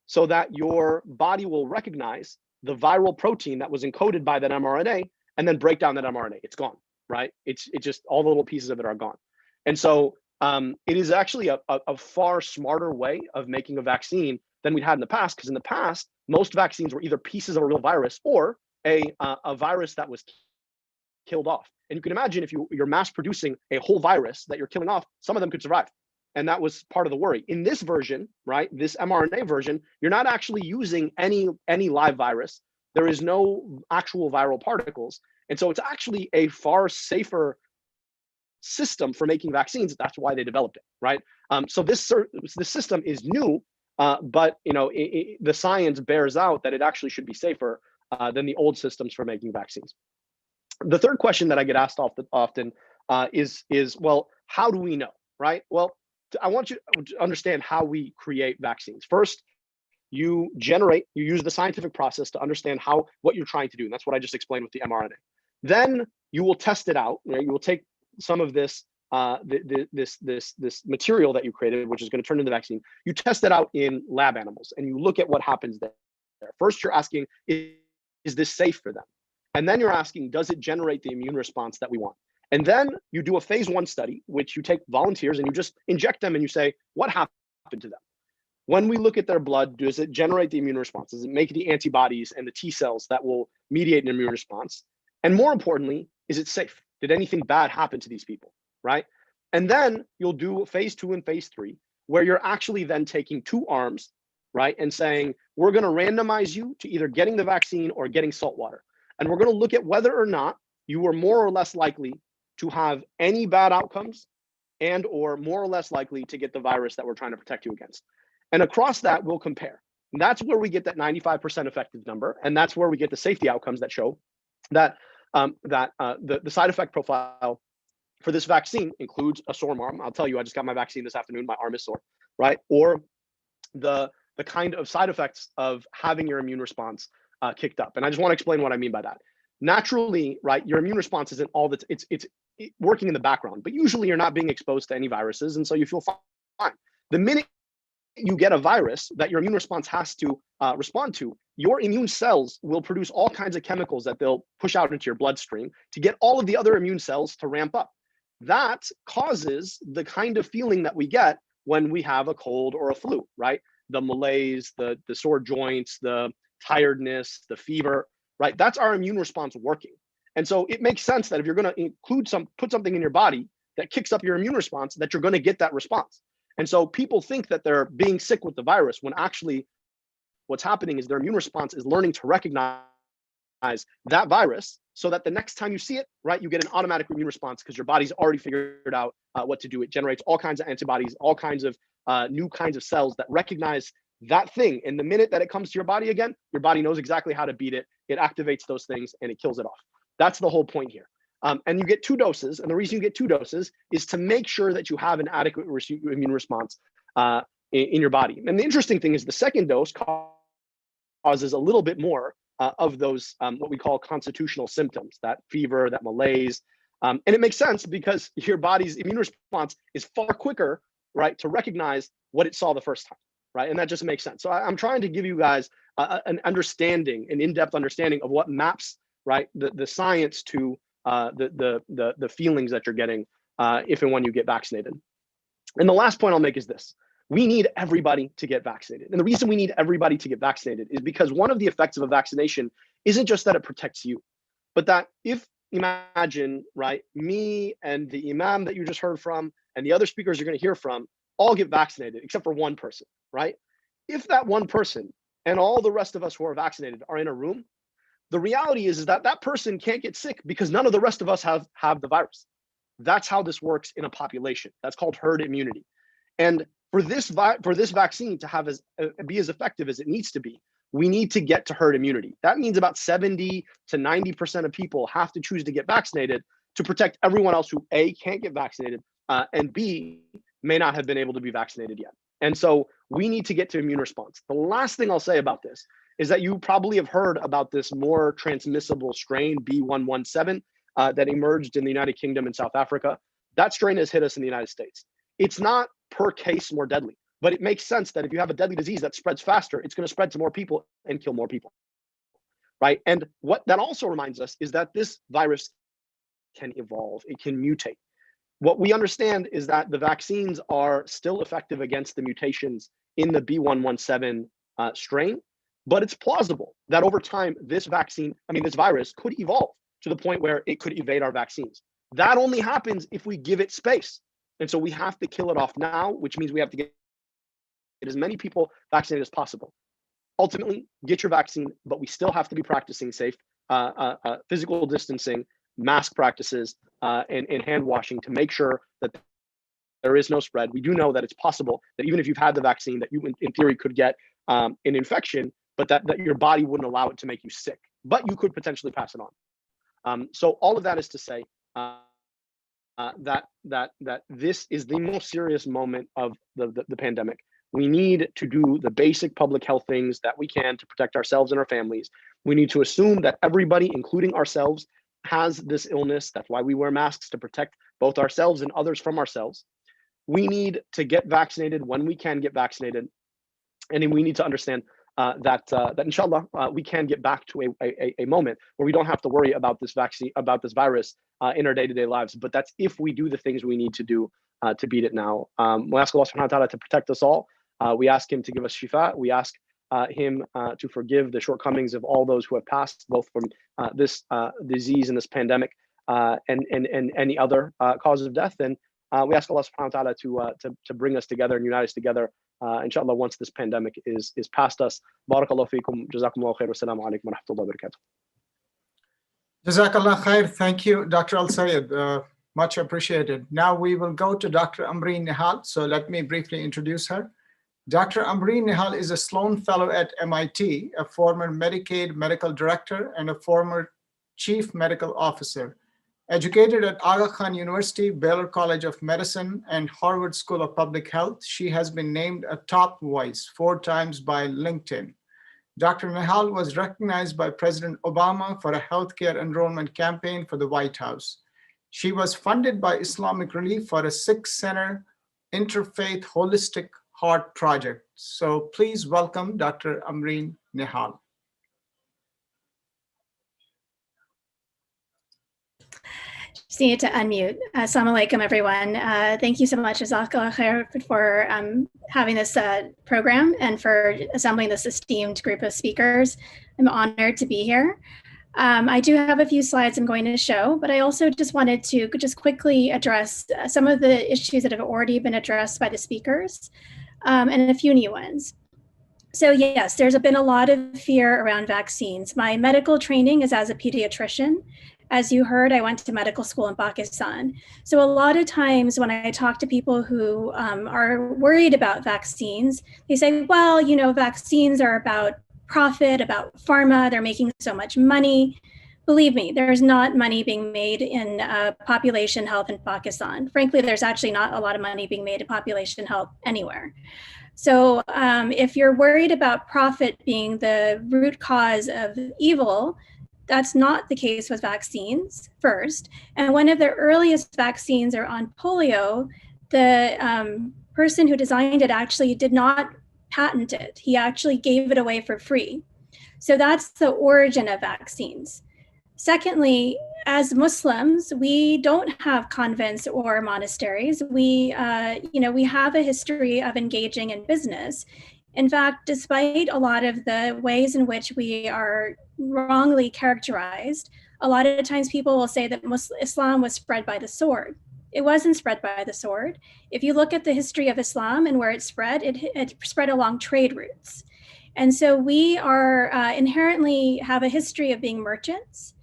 so that your body will recognize the viral protein that was encoded by that mRNA and then break down that mRNA. It's gone, right? It's just all the little pieces of it are gone. And so it is actually a far smarter way of making a vaccine than we'd had in the past, because in the past, most vaccines were either pieces of a real virus or a virus that was killed off. And you can imagine if you're mass producing a whole virus that you're killing off, some of them could survive. And that was part of the worry. In this version, right, this mRNA version, you're not actually using any live virus. There is no actual viral particles. And so it's actually a far safer system for making vaccines. That's why they developed it, right? So this system is new, but the science bears out that it actually should be safer than the old systems for making vaccines. The third question that I get asked often is, well, how do we know, right? Well, I want you to understand how we create vaccines. First, you use the scientific process to understand what you're trying to do. And that's what I just explained with the mRNA. Then you will test it out. Right? You will take some of this this material that you created, which is going to turn into the vaccine. You test it out in lab animals and you look at what happens there. First, you're asking, is this safe for them? And then you're asking, does it generate the immune response that we want? And then you do a phase 1 study, which you take volunteers and you just inject them and you say, what happened to them? When we look at their blood, does it generate the immune response? Does it make the antibodies and the T cells that will mediate an immune response? And more importantly, is it safe? Did anything bad happen to these people, right? And then you'll do phase 2 and phase 3, where you're actually then taking 2 arms, right? And saying, we're gonna randomize you to either getting the vaccine or getting salt water. And we're gonna look at whether or not you are more or less likely to have any bad outcomes and or more or less likely to get the virus that we're trying to protect you against. And across that, we'll compare. And that's where we get that 95% effective number. And that's where we get the safety outcomes that show that the side effect profile for this vaccine includes a sore arm. I'll tell you, I just got my vaccine this afternoon, my arm is sore, right? Or the kind of side effects of having your immune response kicked up. And I just want to explain what I mean by that. Naturally, right, your immune response isn't all that it's working in the background, but usually you're not being exposed to any viruses, and so you feel fine. The minute you get a virus that your immune response has to respond to, your immune cells will produce all kinds of chemicals that they'll push out into your bloodstream to get all of the other immune cells to ramp up. That causes the kind of feeling that we get when we have a cold or a flu, right? The malaise, the sore joints, the tiredness, the fever, right? That's our immune response working. And so it makes sense that if you're going to put something in your body that kicks up your immune response, that you're going to get that response. And so people think that they're being sick with the virus when actually what's happening is their immune response is learning to recognize that virus so that the next time you see it, right, you get an automatic immune response because your body's already figured out what to do. It generates all kinds of antibodies, all kinds of new kinds of cells that recognize that thing. And the minute that it comes to your body again, your body knows exactly how to beat it. It activates those things and it kills it off. That's the whole point here. And you get 2 doses. And the reason you get 2 doses is to make sure that you have an adequate immune response in your body. And the interesting thing is the second dose causes a little bit more of those, what we call constitutional symptoms, that fever, that malaise. And it makes sense because your body's immune response is far quicker, right, to recognize what it saw the first time, right? And that just makes sense. So I'm trying to give you guys an understanding, an in-depth understanding of what maps, right, the science to the feelings that you're getting if and when you get vaccinated. And the last point I'll make is this. We need everybody to get vaccinated. And the reason we need everybody to get vaccinated is because one of the effects of a vaccination isn't just that it protects you, but that if, imagine, right, me and the imam that you just heard from and the other speakers you're going to hear from all get vaccinated except for one person, right? If that one person and all the rest of us who are vaccinated are in a room, the reality is that that person can't get sick because none of the rest of us have the virus. That's how this works in a population. That's called herd immunity. And for this vaccine to have be as effective as it needs to be, we need to get to herd immunity. That means about 70 to 90% of people have to choose to get vaccinated to protect everyone else who A, can't get vaccinated, and B, may not have been able to be vaccinated yet. And so we need to get to immune response. The last thing I'll say about this is that you probably have heard about this more transmissible strain, B117, that emerged in the United Kingdom and South Africa. That strain has hit us in the United States. It's not per case more deadly, but it makes sense that if you have a deadly disease that spreads faster, it's going to spread to more people and kill more people, right? And what that also reminds us is that this virus can evolve, it can mutate. What we understand is that the vaccines are still effective against the mutations in the B117 strain, but it's plausible that over time, this virus could evolve to the point where it could evade our vaccines. That only happens if we give it space. And so we have to kill it off now, which means we have to get as many people vaccinated as possible. Ultimately, get your vaccine, but we still have to be practicing safe physical distancing, mask practices, and hand washing to make sure that there is no spread. We do know that it's possible that even if you've had the vaccine, that you in theory could get an infection, but that your body wouldn't allow it to make you sick, but you could potentially pass it on. So all of that is to say that this is the most serious moment of the pandemic. We need to do the basic public health things that we can to protect ourselves and our families. We need to assume that everybody, including ourselves, has this illness. That's why we wear masks, to protect both ourselves and others from ourselves. We need to get vaccinated when we can get vaccinated. And we need to understand that inshallah, we can get back to a moment where we don't have to worry about this vaccine, about this virus in our day-to-day lives. But that's if we do the things we need to do to beat it now. We ask Allah subhanahu wa ta'ala to protect us all. We ask him to give us shifa. We ask him to forgive the shortcomings of all those who have passed, both from this disease and this pandemic and any other causes of death. And we ask Allah subhanahu wa ta'ala to bring us together and unite us together, inshallah, once this pandemic is past us. Barakallahu feekum, jazakumullahu khair, wassalamu alaikum wa rahmatullahi wa barakatuh. Jazakallah khair. Thank you, Dr. Al-Sayed. Much appreciated. Now we will go to Dr. Amreen Nihal. So let me briefly introduce her. Dr. Amreen Nihal is a Sloan Fellow at MIT, a former Medicaid medical director, and a former chief medical officer. Educated at Aga Khan University, Baylor College of Medicine, and Harvard School of Public Health, she has been named a top voice 4 times by LinkedIn. Dr. Nihal was recognized by President Obama for a healthcare enrollment campaign for the White House. She was funded by Islamic Relief for a 6-center interfaith holistic Heart Project. So please welcome Dr. Amreen Nihal. Just need to unmute. Assalamu alaikum, everyone. Thank you so much, Jazakallah khair, for having this program and for assembling this esteemed group of speakers. I'm honored to be here. I do have a few slides I'm going to show, but I also just wanted to just quickly address some of the issues that have already been addressed by the speakers and a few new ones. So yes, there's been a lot of fear around vaccines. My medical training is as a pediatrician. As you heard, I went to medical school in Pakistan. So a lot of times when I talk to people who are worried about vaccines, they say, well, you know, vaccines are about profit, about pharma, they're making so much money. Believe me, there's not money being made in population health in Pakistan. Frankly, there's actually not a lot of money being made in population health anywhere. So if you're worried about profit being the root cause of evil, that's not the case with vaccines, first. And one of the earliest vaccines are on polio. The person who designed it actually did not patent it. He actually gave it away for free. So that's the origin of vaccines. Secondly, as Muslims, we don't have convents or monasteries. We have a history of engaging in business. In fact, despite a lot of the ways in which we are wrongly characterized, a lot of times people will say that Islam was spread by the sword. It wasn't spread by the sword. If you look at the history of Islam and where it spread along trade routes. And so we are inherently have a history of being merchants.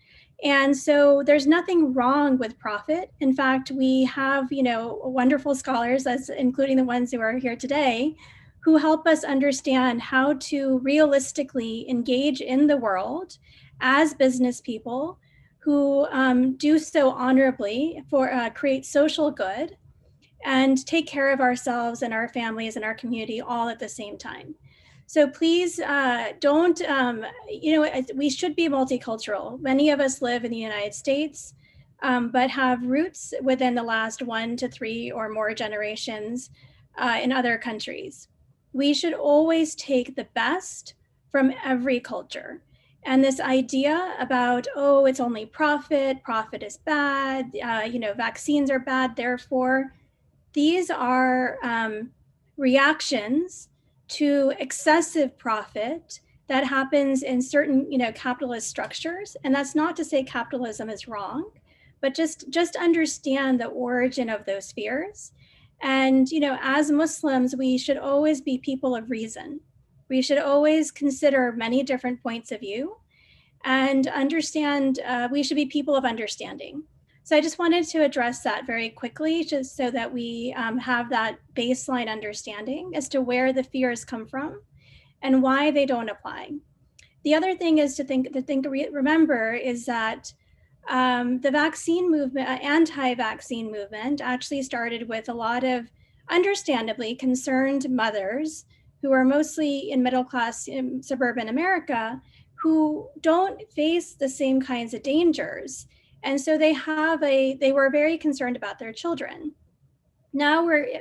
And so there's nothing wrong with profit. In fact, we have, wonderful scholars, including the ones who are here today, who help us understand how to realistically engage in the world as business people who do so honorably for create social good and take care of ourselves and our families and our community all at the same time. So please don't, we should be multicultural. Many of us live in the United States, but have roots within the last 1 to 3 or more generations in other countries. We should always take the best from every culture. And this idea about, oh, it's only profit is bad, vaccines are bad, therefore, these are reactions to excessive profit that happens in certain, capitalist structures. And that's not to say capitalism is wrong, but just understand the origin of those fears. And, as Muslims, we should always be people of reason. We should always consider many different points of view and understand, we should be people of understanding. So I just wanted to address that very quickly, just so that we have that baseline understanding as to where the fears come from and why they don't apply. The other thing is remember is that the vaccine movement, anti-vaccine movement, actually started with a lot of understandably concerned mothers who are mostly in middle class in suburban America who don't face the same kinds of dangers. And so they were very concerned about their children. I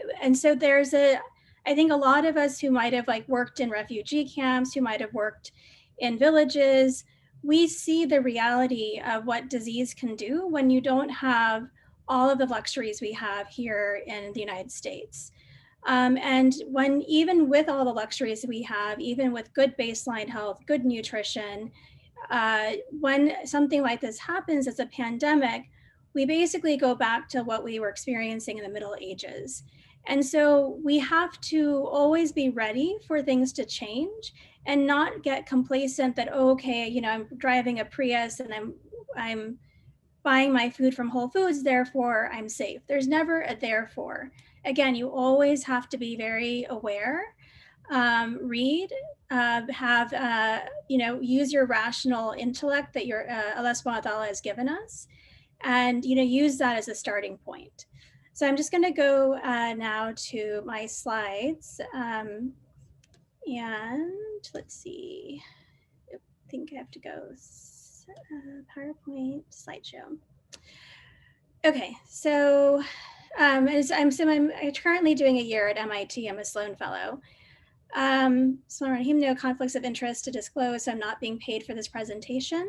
think a lot of us who might have worked in refugee camps, who might have worked in villages, we see the reality of what disease can do when you don't have all of the luxuries we have here in the United States. And even with all the luxuries we have, even with good baseline health, good nutrition, when something like this happens as a pandemic, we basically go back to what we were experiencing in the Middle Ages. And so we have to always be ready for things to change and not get complacent that, oh, okay, I'm driving a Prius and I'm buying my food from Whole Foods, therefore I'm safe. There's never a therefore. Again, you always have to be very aware, read, use your rational intellect that Allah subhanahu wa ta'ala has given us, and use that as a starting point. So I'm just going to go now to my slides, and let's see. I think I have to go PowerPoint slideshow. Okay, so I'm currently doing a year at MIT. I'm a Sloan Fellow. So I have no conflicts of interest to disclose, so I'm not being paid for this presentation.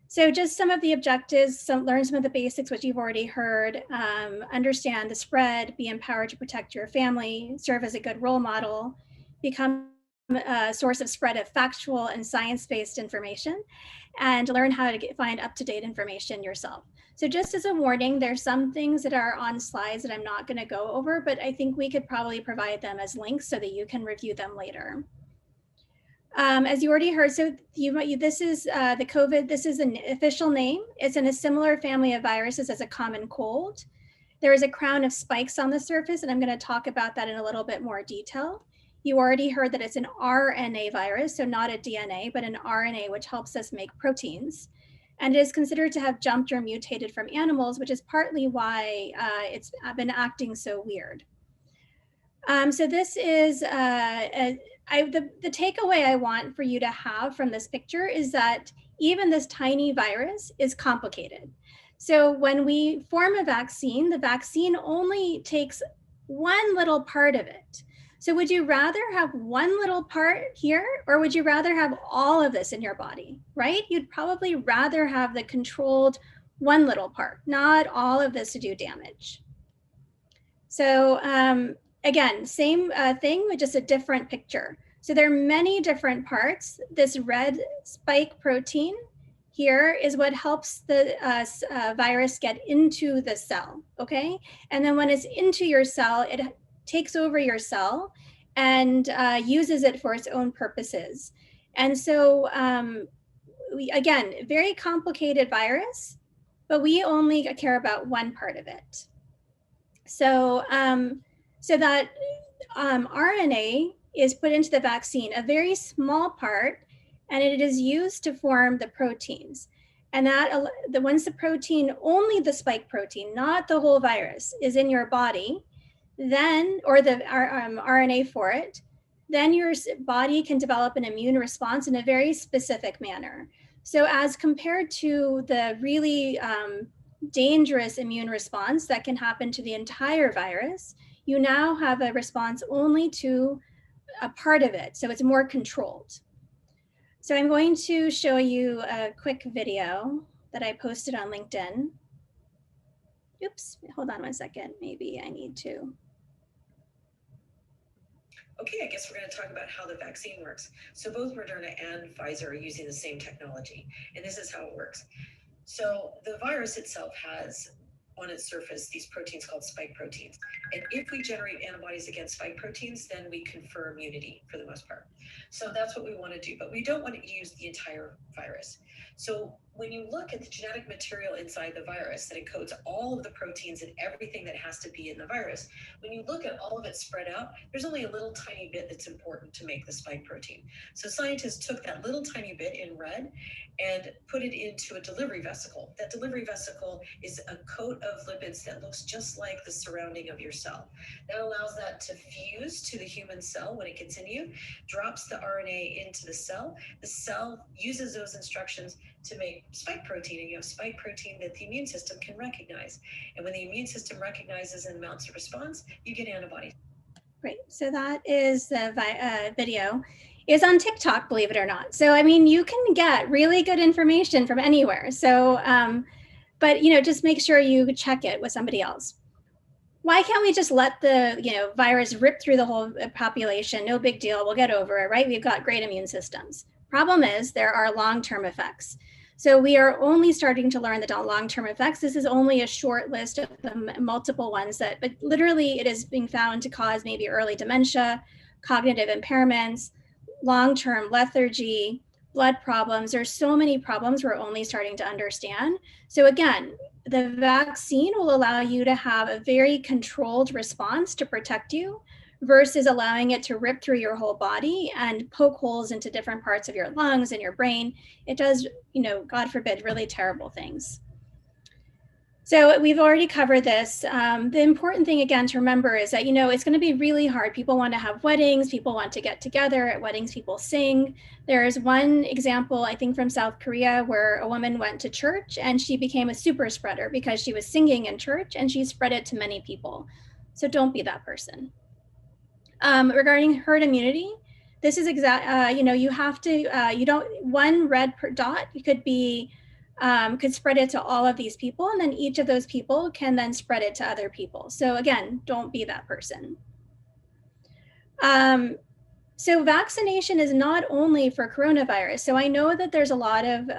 So just some of the objectives, learn some of the basics, which you've already heard, understand the spread, be empowered to protect your family, serve as a good role model, become a source of spread of factual and science-based information, and learn how to find up-to-date information yourself. So just as a warning, there's some things that are on slides that I'm not going to go over, but I think we could probably provide them as links so that you can review them later. As you already heard, so this is the COVID, this is an official name. It's in a similar family of viruses as a common cold. There is a crown of spikes on the surface, and I'm going to talk about that in a little bit more detail. You already heard that it's an RNA virus, so not a DNA, but an RNA, which helps us make proteins. And it is considered to have jumped or mutated from animals, which is partly why it's been acting so weird. So this is, the takeaway I want for you to have from this picture is that even this tiny virus is complicated. So when we form a vaccine, the vaccine only takes one little part of it. So would you rather have one little part here, or would you rather have all of this in your body, right? You'd probably rather have the controlled one little part, not all of this to do damage. So again, same thing with just a different picture. So there are many different parts. This red spike protein here is what helps the virus get into the cell, okay? And then when it's into your cell, it takes over your cell and uses it for its own purposes. And so again, very complicated virus, but we only care about one part of it. So, so that RNA is put into the vaccine, a very small part, and it is used to form the proteins. And that once the protein, only the spike protein, not the whole virus, is in your body, then, or the RNA for it, then your body can develop an immune response in a very specific manner. So as compared to the really dangerous immune response that can happen to the entire virus, you now have a response only to a part of it. So it's more controlled. So I'm going to show you a quick video that I posted on LinkedIn. Oops, hold on one second. Maybe I need to. Okay, I guess we're going to talk about how the vaccine works. So both Moderna and Pfizer are using the same technology, and this is how it works. So the virus itself has on its surface these proteins called spike proteins. And if we generate antibodies against spike proteins, then we confer immunity for the most part. So that's what we want to do, but we don't want to use the entire virus. So when you look at the genetic material inside the virus that encodes all of the proteins and everything that has to be in the virus, when you look at all of it spread out, there's only a little tiny bit that's important to make the spike protein. So scientists took that little tiny bit in red and put it into a delivery vesicle. That delivery vesicle is a coat of lipids that looks just like the surrounding of your cell. That allows that to fuse to the human cell when it gets in you, drops the RNA into the cell uses those instructions to make spike protein, and you have spike protein that the immune system can recognize. And when the immune system recognizes and mounts a response, you get antibodies. Great, so that is the video. Is on TikTok, believe it or not. So, I mean, you can get really good information from anywhere. So, but, you know, just make sure you check it with somebody else. Why can't we just let the, virus rip through the whole population? No big deal, we'll get over it, right? We've got great immune systems. Problem is there are long-term effects. So we are only starting to learn the long-term effects. This is only a short list of the multiple ones but literally it is being found to cause maybe early dementia, cognitive impairments, long-term lethargy, blood problems. There's so many problems we're only starting to understand. So again, the vaccine will allow you to have a very controlled response to protect you versus allowing it to rip through your whole body and poke holes into different parts of your lungs and your brain. It does, God forbid, really terrible things. So we've already covered this. The important thing again to remember is that, it's going to be really hard. People want to have weddings, people want to get together. At weddings, people sing. There is one example, I think from South Korea, where a woman went to church and she became a super spreader because she was singing in church and she spread it to many people. So don't be that person. Regarding herd immunity, this is you have to, one red dot could be, could spread it to all of these people, and then each of those people can then spread it to other people. So again, don't be that person. So vaccination is not only for coronavirus. So I know that there's a lot of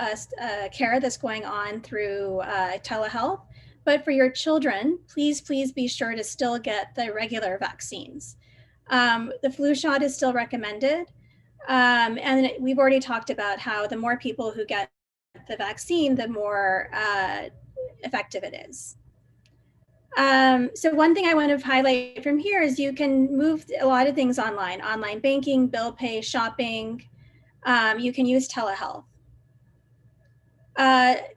care that's going on through telehealth, but for your children, please be sure to still get the regular vaccines. The flu shot is still recommended. And we've already talked about how the more people who get the vaccine, the more effective it is. So one thing I want to highlight from here is you can move a lot of things online banking, bill pay, shopping. You can use telehealth.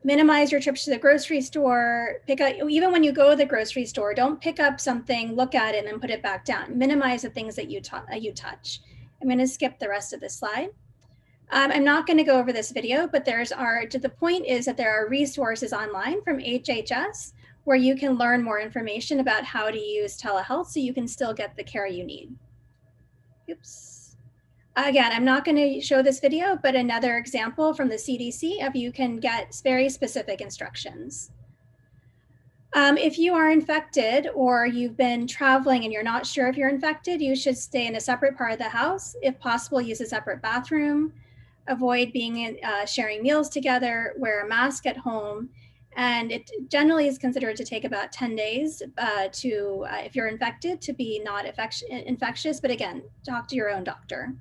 Minimize your trips to the grocery store. Pick up, even when you go to the grocery store, don't pick up something, look at it, and then put it back down. Minimize the things that you touch. I'm going to skip the rest of the slide. I'm not going to go over this video, but the point is that there are resources online from HHS where you can learn more information about how to use telehealth so you can still get the care you need. Oops. Again, I'm not going to show this video, but another example from the CDC of you can get very specific instructions. If you are infected or you've been traveling and you're not sure if you're infected, you should stay in a separate part of the house. If possible, use a separate bathroom. Avoid sharing meals together, wear a mask at home, and it generally is considered to take about 10 days if you're infected, to be not infectious, but again, talk to your own doctor.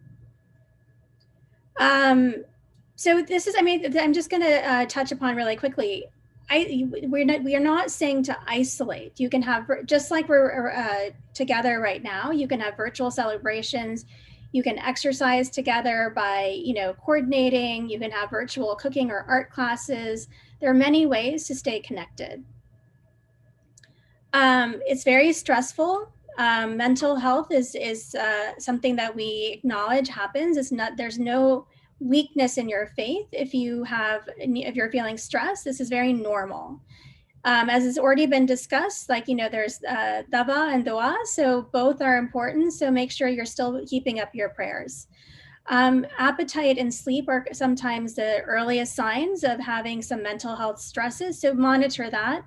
So this is, I'm just going to touch upon really quickly. We are not saying to isolate. You can have, just like we're together right now, you can have virtual celebrations. You can exercise together by, coordinating. You can have virtual cooking or art classes. There are many ways to stay connected. It's very stressful. Mental health is something that we acknowledge happens. There's no weakness in your faith. If you're feeling stressed, this is very normal. As has already been discussed, there's dava and dua, so both are important. So make sure you're still keeping up your prayers. Appetite and sleep are sometimes the earliest signs of having some mental health stresses. So monitor that.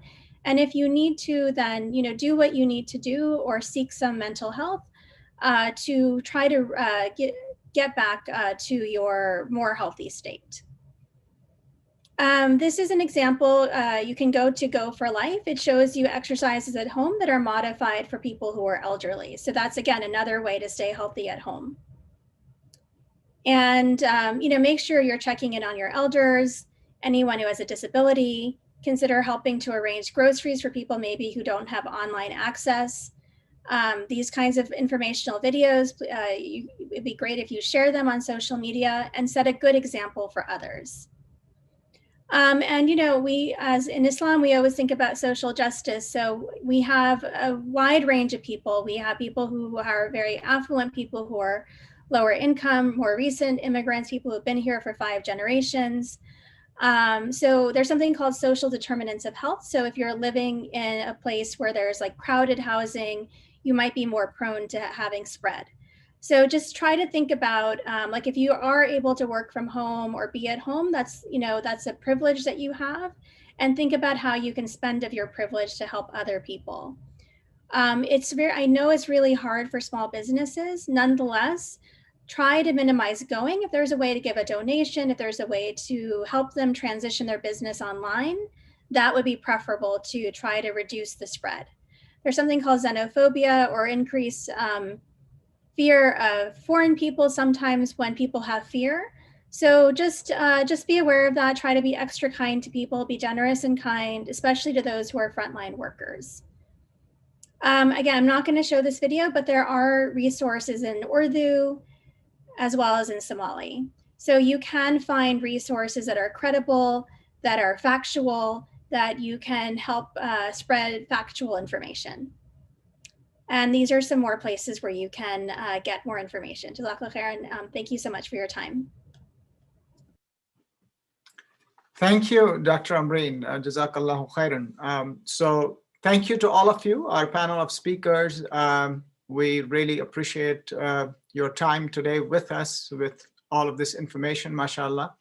And if you need to, then, do what you need to do or seek some mental health to try to get back to your more healthy state. This is an example. You can go to Go for Life. It shows you exercises at home that are modified for people who are elderly. So that's, again, another way to stay healthy at home. And, make sure you're checking in on your elders, anyone who has a disability. Consider helping to arrange groceries for people maybe who don't have online access. These kinds of informational videos, it'd be great if you share them on social media and set a good example for others. And, we, as in Islam, we always think about social justice. So we have a wide range of people. We have people who are very affluent, people who are lower income, more recent immigrants, people who've been here for 5 generations. So there's something called social determinants of health. So if you're living in a place where there's crowded housing, you might be more prone to having spread. So just try to think about, if you are able to work from home or be at home, that's a privilege that you have, and think about how you can spend of your privilege to help other people. I know it's really hard for small businesses. Nonetheless, try to minimize going. If there's a way to give a donation, if there's a way to help them transition their business online, that would be preferable to try to reduce the spread. There's something called xenophobia, or increased fear of foreign people sometimes when people have fear. So just be aware of that. Try to be extra kind to people, be generous and kind, especially to those who are frontline workers. Again, I'm not going to show this video, but there are resources in Urdu as well as in Somali. So you can find resources that are credible, that are factual, that you can help spread factual information. And these are some more places where you can get more information. Jazakallah khairan. Thank you so much for your time. Thank you, Dr. Amreen. Jazakallahu khairan. So thank you to all of you, our panel of speakers. We really appreciate your time today with us, with all of this information, mashallah.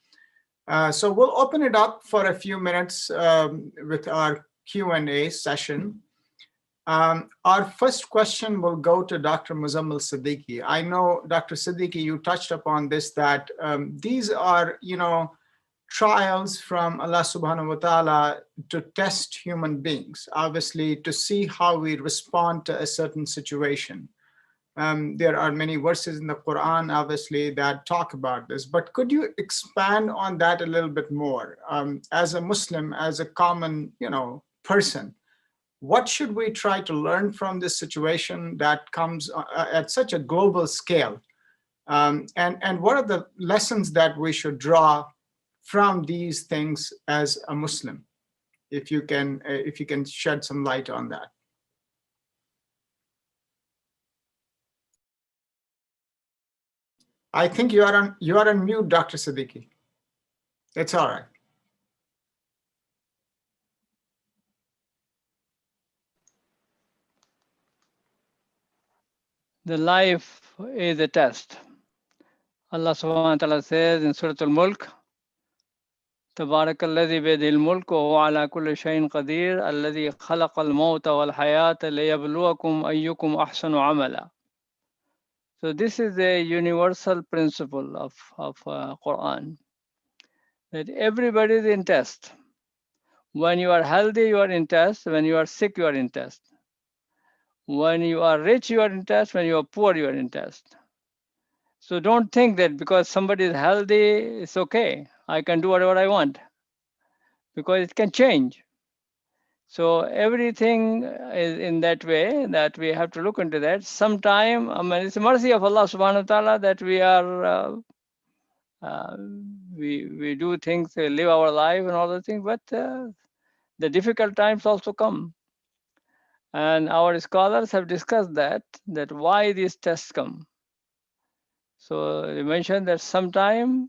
So we'll open it up for a few minutes with our Q&A session. Our first question will go to Dr. Muzammil Siddiqui. I know, Dr. Siddiqui, you touched upon this, that these are, trials from Allah subhanahu wa ta'ala to test human beings, obviously, to see how we respond to a certain situation. There are many verses in the Quran, obviously, that talk about this, but could you expand on that a little bit more? As a Muslim, as a common, person, what should we try to learn from this situation that comes at such a global scale? And what are the lessons that we should draw from these things as a Muslim? If you can shed some light on that. I think you are on mute, Dr. Siddiqui. It's all right. The life is a test. Allah subhanahu wa ta'ala says in Surah Al-Mulk, تبارك الذي بيده الملك وهو على كل شيء قدير الذي خلق الموت والحياة ليبلوكم أيكم أحسن عملا. So this is a universal principle of Quran, that everybody is in test. When you are healthy, you are in test. When you are sick, you are in test. When you are rich, you are in test. When you are poor, you are in test. So don't think that because somebody is healthy, it's okay. I can do whatever I want, because it can change. So everything is in that way that we have to look into that. Sometime, it's the mercy of Allah subhanahu wa ta'ala that we are, we do things, live our life and all the things, but the difficult times also come. And our scholars have discussed that why these tests come. So they mentioned that sometime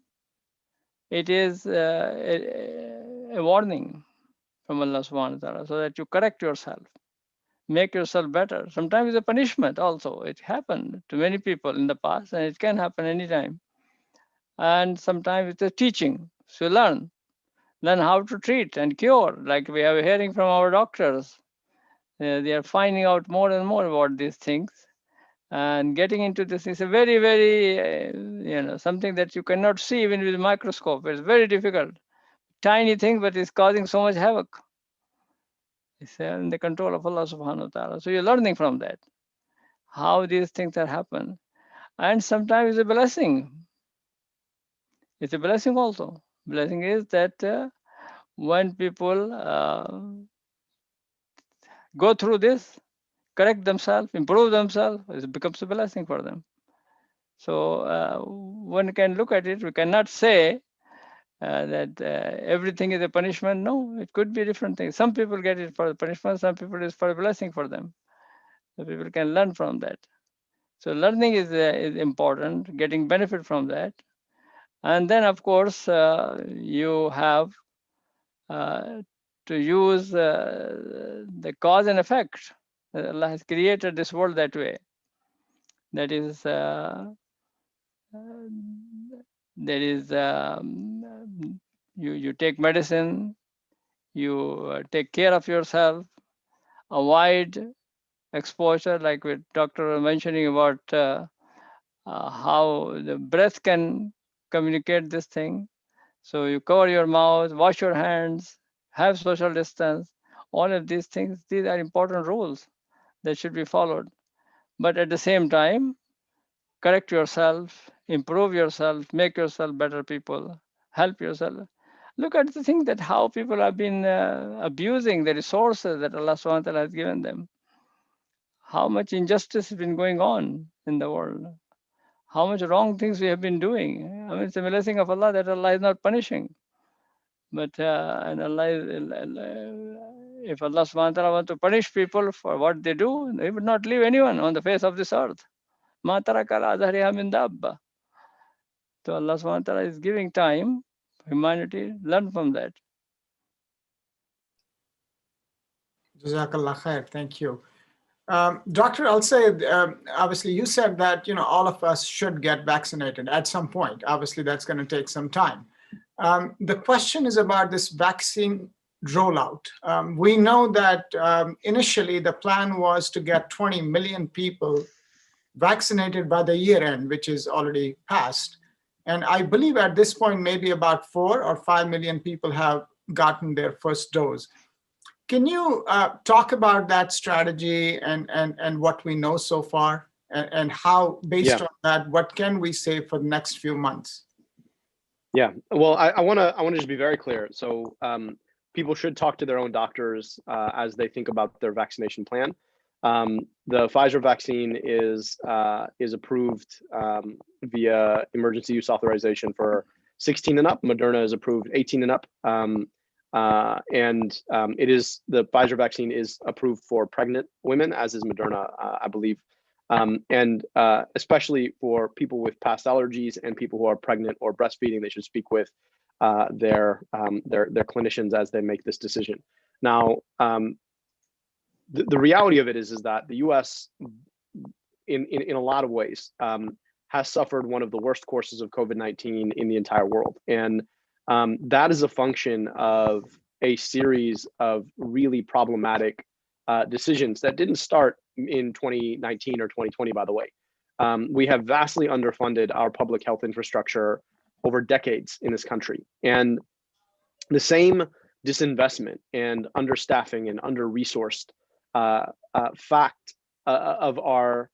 it is a warning from Allah subhanahu wa ta'ala, so that you correct yourself, make yourself better. Sometimes it's a punishment also. It happened to many people in the past, and it can happen anytime. And sometimes it's a teaching. So learn how to treat and cure, like we are hearing from our doctors. They are finding out more and more about these things. And getting into this is a very, very, something that you cannot see even with a microscope. It's very difficult. Tiny thing, but it's causing so much havoc. It's in the control of Allah subhanahu wa ta'ala. So you're learning from that, how these things are happen. And sometimes it's a blessing. It's a blessing also. Blessing is that when people go through this, correct themselves, improve themselves, it becomes a blessing for them. So one can look at it. We cannot say that everything is a punishment. No, it could be different things. Some people get it for the punishment, some people it's for a blessing for them. So people can learn from that. So learning is important, getting benefit from that. And then, of course, you have to use the cause and effect. Allah has created this world that way. That is, you take medicine, you take care of yourself, avoid exposure, like with doctor mentioning about how the breath can communicate this thing. So you cover your mouth, wash your hands, have social distance. All of these things, these are important rules that should be followed. But at the same time, correct yourself, improve yourself, make yourself better people, help yourself. Look at the thing that how people have been abusing the resources that Allah subhanahu wa ta'ala has given them. How much injustice has been going on in the world. How much wrong things we have been doing. I mean, it's a blessing of Allah that Allah is not punishing. But and Allah, if Allah subhanahu wa ta'ala want to punish people for what they do, He would not leave anyone on the face of this earth. Ma taraka ala dhahriha min dabba. So Allah subhanahu wa ta'ala is giving time for humanity, learn from that. Jazakallah khair. Thank you. Doctor, I'll say, obviously, you said that all of us should get vaccinated at some point. Obviously, that's going to take some time. The question is about this vaccine rollout. We know that initially the plan was to get 20 million people vaccinated by the year end, which is already passed. And I believe at this point, maybe about 4 or 5 million people have gotten their first dose. Can you talk about that strategy and what we know so far, and how, based on that, what can we say for the next few months? Yeah, well, I want to just be very clear. So people should talk to their own doctors as they think about their vaccination plan. The Pfizer vaccine is approved via emergency use authorization for 16 and up. Moderna is approved 18 and up. The Pfizer vaccine is approved for pregnant women, as is Moderna, I believe. Especially for people with past allergies and people who are pregnant or breastfeeding, they should speak with their clinicians as they make this decision. Now, the reality of it is that the U.S. in a lot of ways has suffered one of the worst courses of COVID-19 in the entire world, and that is a function of a series of really problematic decisions that didn't start in 2019 or 2020, by the way. We have vastly underfunded our public health infrastructure over decades in this country. And the same disinvestment and understaffing and under-resourced fact of our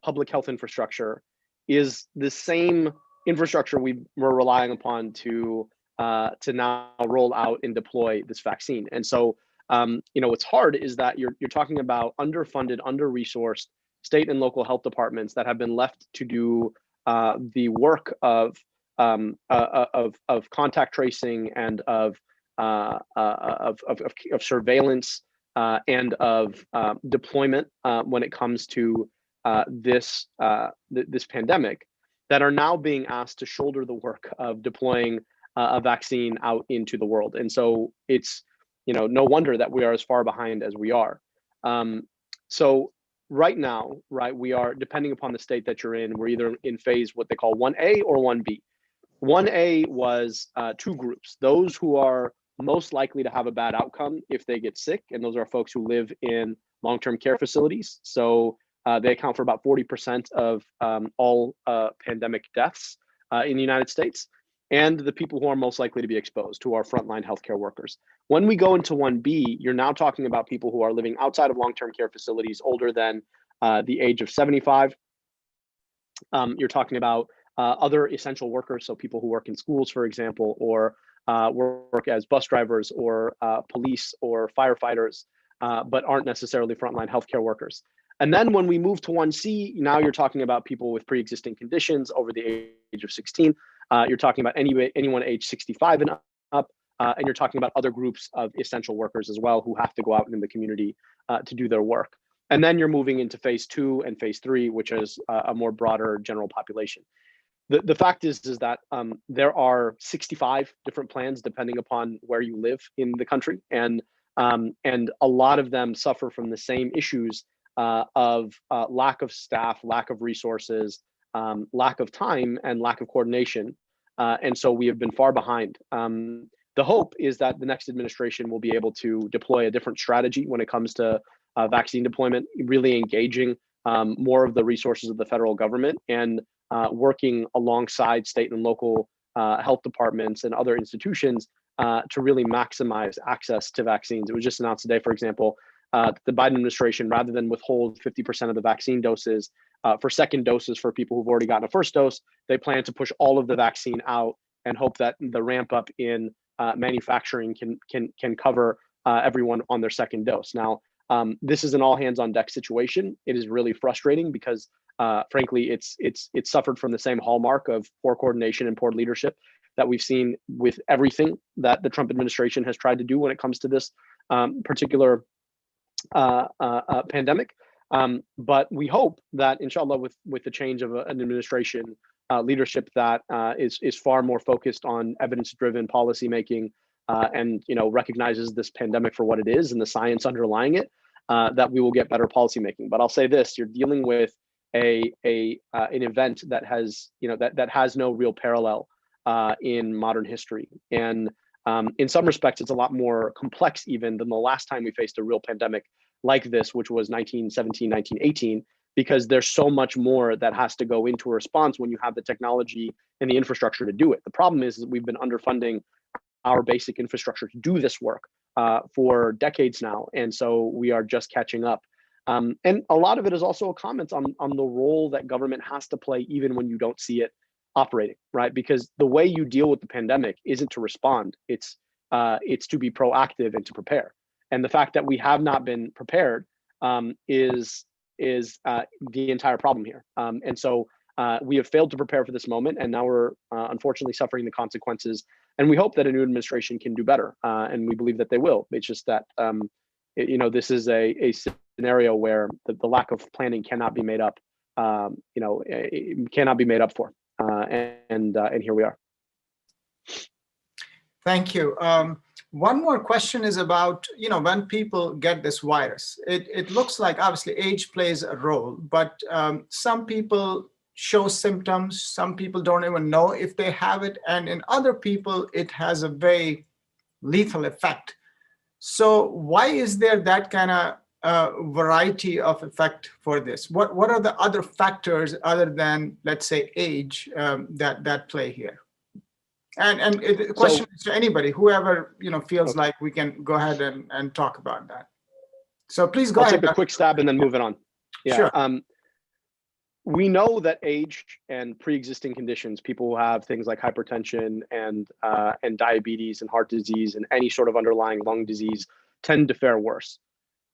public health infrastructure is the same infrastructure we're relying upon to now roll out and deploy this vaccine. And so, what's hard is that you're talking about underfunded, under-resourced state and local health departments that have been left to do the work of contact tracing and of surveillance and of deployment when it comes to this pandemic, that are now being asked to shoulder the work of deploying a vaccine out into the world. And so it's no wonder that we are as far behind as we are. So right now, we are, depending upon the state that you're in, we're either in phase what they call 1A or 1B. 1A was 2 groups: those who are most likely to have a bad outcome if they get sick, and those are folks who live in long-term care facilities. So they account for about 40% of all pandemic deaths in the United States, and the people who are most likely to be exposed, who are frontline healthcare workers. When we go into 1B, you're now talking about people who are living outside of long-term care facilities, older than the age of 75. You're talking about other essential workers, so people who work in schools, for example, or work as bus drivers or police or firefighters, but aren't necessarily frontline healthcare workers. And then when we move to 1C, now you're talking about people with pre-existing conditions over the age of 16. You're talking about anyone age 65 and up, and you're talking about other groups of essential workers as well who have to go out in the community to do their work. And then you're moving into phase 2 and phase 3, which is a more broader general population. The fact is that there are 65 different plans depending upon where you live in the country, and a lot of them suffer from the same issues of lack of staff, lack of resources, lack of time, and lack of coordination. And so we have been far behind. The hope is that the next administration will be able to deploy a different strategy when it comes to vaccine deployment, really engaging more of the resources of the federal government and working alongside state and local health departments and other institutions to really maximize access to vaccines. It was just announced today, for example, the Biden administration, rather than withhold 50% of the vaccine doses for second doses for people who've already gotten a first dose, they plan to push all of the vaccine out and hope that the ramp up in manufacturing can cover everyone on their second dose. Now, this is an all hands on deck situation. It is really frustrating because frankly, it's suffered from the same hallmark of poor coordination and poor leadership that we've seen with everything that the Trump administration has tried to do when it comes to this particular pandemic. But we hope that, inshallah, with the change of an administration leadership that is far more focused on evidence-driven policymaking and recognizes this pandemic for what it is and the science underlying it, that we will get better policymaking. But I'll say this: you're dealing with an event that has that has no real parallel in modern history, and in some respects, it's a lot more complex even than the last time we faced a real pandemic like this, which was 1917, 1918, because there's so much more that has to go into a response when you have the technology and the infrastructure to do it. The problem is that we've been underfunding our basic infrastructure to do this work for decades now, and so we are just catching up. And a lot of it is also a comment on the role that government has to play even when you don't see it operating, right? Because the way you deal with the pandemic isn't to respond, it's to be proactive and to prepare. And the fact that we have not been prepared is the entire problem here. And so we have failed to prepare for this moment, and now we're unfortunately suffering the consequences. And we hope that a new administration can do better, and we believe that they will. It's just that this is a scenario where the lack of planning cannot be made up. It cannot be made up for, and here we are. Thank you. One more question is about, when people get this virus, it looks like obviously age plays a role, but some people show symptoms, some people don't even know if they have it, and in other people, it has a very lethal effect. So why is there that kind of variety of effect for this? What are the other factors other than, let's say, age that play here? And the question is to anybody, whoever feels like we can go ahead and talk about that. So please go ahead. I'll take a quick stab and then move it on. Yeah. Sure. We know that age and pre-existing conditions, people who have things like hypertension and diabetes and heart disease and any sort of underlying lung disease, tend to fare worse.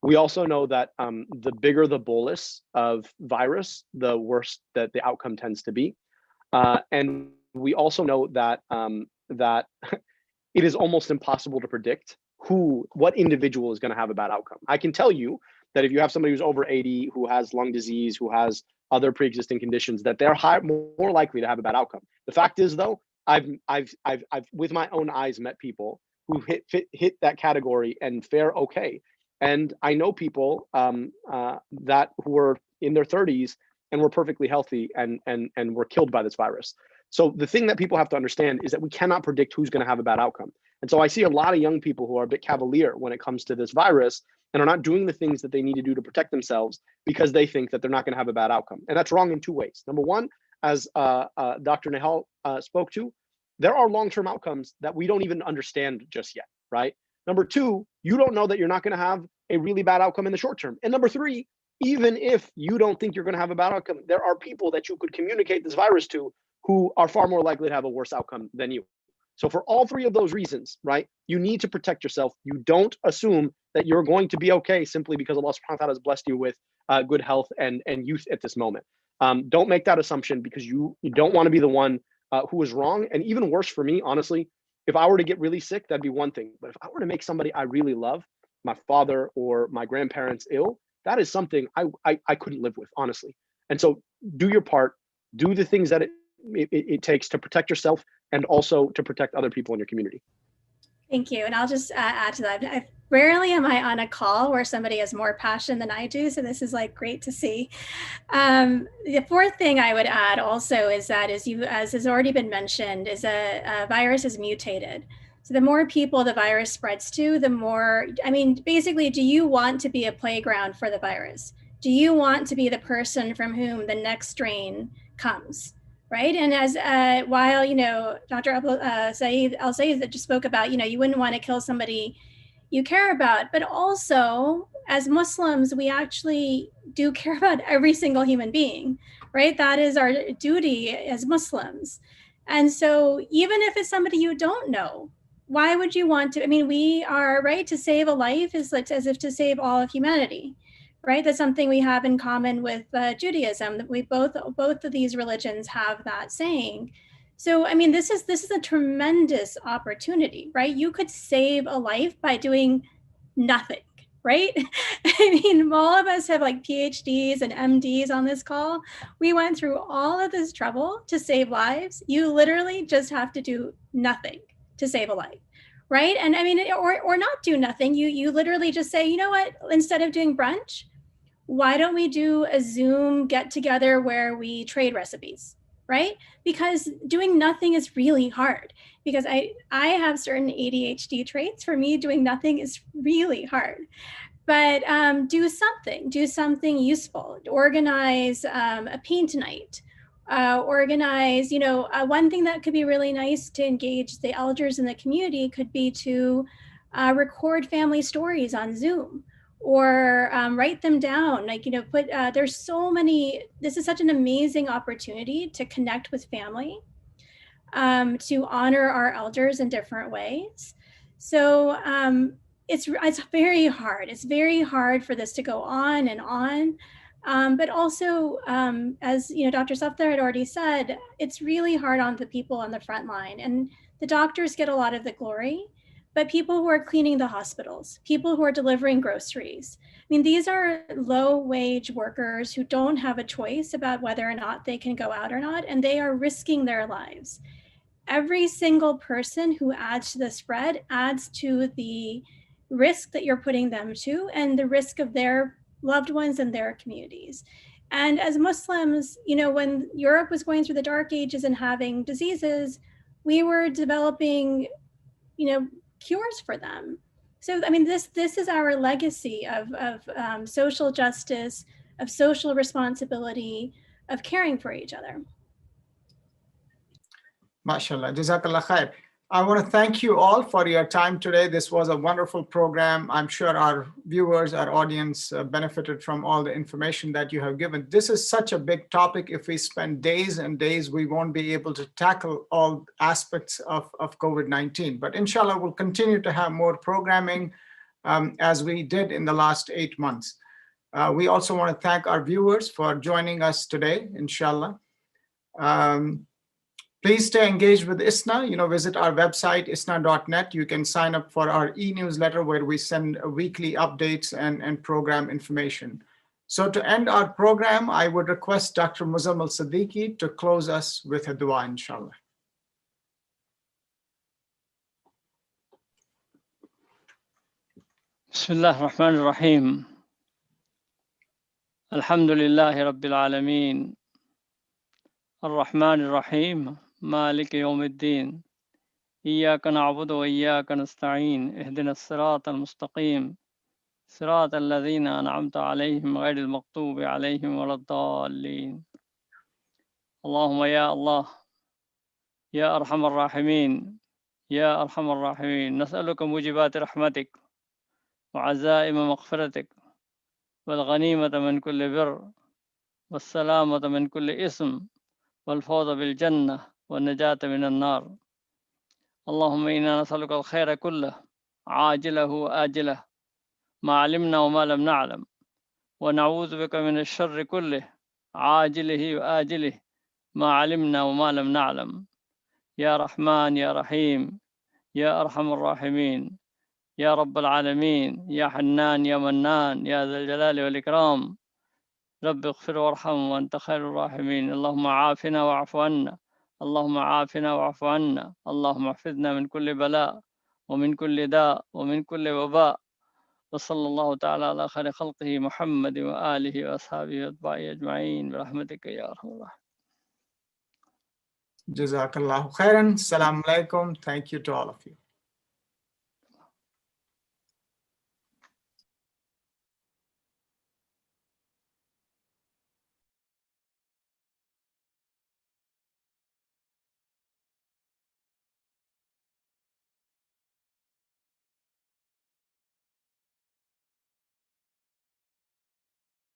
We also know that the bigger the bolus of virus, the worse that the outcome tends to be. And we also know that that it is almost impossible to predict what individual is going to have a bad outcome. I can tell you that if you have somebody who's over 80, who has lung disease, who has other pre-existing conditions, that they're more likely to have a bad outcome. The fact is, though, I've with my own eyes met people who hit that category and fare okay, and I know people that who were in their 30s and were perfectly healthy and were killed by this virus. So the thing that people have to understand is that we cannot predict who's going to have a bad outcome. And so I see a lot of young people who are a bit cavalier when it comes to this virus and are not doing the things that they need to do to protect themselves because they think that they're not going to have a bad outcome. And that's wrong in two ways. Number one, as Dr. Nehal spoke to, there are long-term outcomes that we don't even understand just yet, right? Number two, you don't know that you're not going to have a really bad outcome in the short term. And number three, even if you don't think you're going to have a bad outcome, there are people that you could communicate this virus to who are far more likely to have a worse outcome than you. So for all three of those reasons, right, you need to protect yourself. You don't assume that you're going to be okay simply because Allah subhanahu wa ta'ala has blessed you with good health and youth at this moment. Don't make that assumption, because you don't want to be the one who is wrong. And even worse for me, honestly, if I were to get really sick, that'd be one thing. But if I were to make somebody I really love, my father or my grandparents, ill, that is something I couldn't live with, honestly. And so do your part, do the things that it takes to protect yourself and also to protect other people in your community. Thank you. And I'll just add to that. Rarely am I on a call where somebody has more passion than I do. So this is like great to see. The fourth thing I would add also is that, as has already been mentioned, is a virus is mutated. So the more people the virus spreads to, the more, basically, do you want to be a playground for the virus? Do you want to be the person from whom the next strain comes? Right. And as while, Dr. Saeed Al-Sayed that just spoke about, you wouldn't want to kill somebody you care about, but also as Muslims, we actually do care about every single human being, right? That is our duty as Muslims. And so even if it's somebody you don't know, why would you want to? We are right to save a life is as if to save all of humanity. Right, that's something we have in common with Judaism. That we both of these religions have that saying. So, I mean, this is a tremendous opportunity, right? You could save a life by doing nothing, right? I mean, all of us have like PhDs and MDs on this call. We went through all of this trouble to save lives. You literally just have to do nothing to save a life, right? And I mean, or not do nothing. You literally just say, you know what? Instead of doing brunch, why don't we do a Zoom get together where we trade recipes, right? Because doing nothing is really hard, because I have certain ADHD traits. For me, doing nothing is really hard. But do something useful. Organize a paint night. Organize, one thing that could be really nice to engage the elders in the community could be to record family stories on Zoom, or write them down. Like, there's so many, this is such an amazing opportunity to connect with family, to honor our elders in different ways. So it's very hard. It's very hard for this to go on and on. But also, as Dr. Safdar had already said, it's really hard on the people on the front line. And the doctors get a lot of the glory, but people who are cleaning the hospitals, people who are delivering groceries, I mean, these are low-wage workers who don't have a choice about whether or not they can go out or not, and they are risking their lives. Every single person who adds to the spread adds to the risk that you're putting them to, and the risk of their loved ones and their communities. And as Muslims, when Europe was going through the dark ages and having diseases, we were developing, cures for them. So, I mean, this is our legacy of social justice, of social responsibility, of caring for each other. MashaAllah, Jazakallah khair. I want to thank you all for your time today. This was a wonderful program. I'm sure our viewers, our audience benefited from all the information that you have given. This is such a big topic. If we spend days and days, we won't be able to tackle all aspects of COVID-19. But inshallah, we'll continue to have more programming as we did in the last 8 months. We also want to thank our viewers for joining us today, inshallah. Please stay engaged with ISNA. Visit our website, isna.net. You can sign up for our e-newsletter where we send weekly updates and program information. So to end our program, I would request Dr. Muzamil Siddiqui to close us with a dua, inshallah. Bismillah ar-Rahman ar-Rahim. Alhamdulillahi Rabbil Alameen. Ar-Rahman ar-Rahim. مالك يوم الدين إياك نعبد وإياك نستعين اهدنا الصراط المستقيم صراط الذين أنعمت عليهم غير المغضوب عليهم ولا الضالين اللهم يا الله يا أرحم الراحمين يا أرحم الراحمين نسألك موجبات رحمتك وعزائم مغفرتك والغنيمة من كل بر والسلامة من كل إثم والفوز بالجنة والنجاة من النار اللهم إنا نسألك الخير كله عاجله وآجله ما علمنا وما لم نعلم ونعوذ بك من الشر كله عاجله وآجله ما علمنا وما لم نعلم يا رحمن يا رحيم يا أرحم الراحمين يا رب العالمين يا حنان يا منان يا ذا الجلال والإكرام رب اغفر وارحم وأنت خير الراحمين اللهم عافنا واعف عنا اللهم عافنا واعف عنا اللهم احفظنا من كل بلاء ومن كل داء ومن كل وباء وصلى الله تعالى على خير خلقه محمد وآله وأصحابه وأتباعه أجمعين برحمتك يا أرحم الراحمين. Jazakallahu khairan. Assalamu alaikum. Thank you to all of you.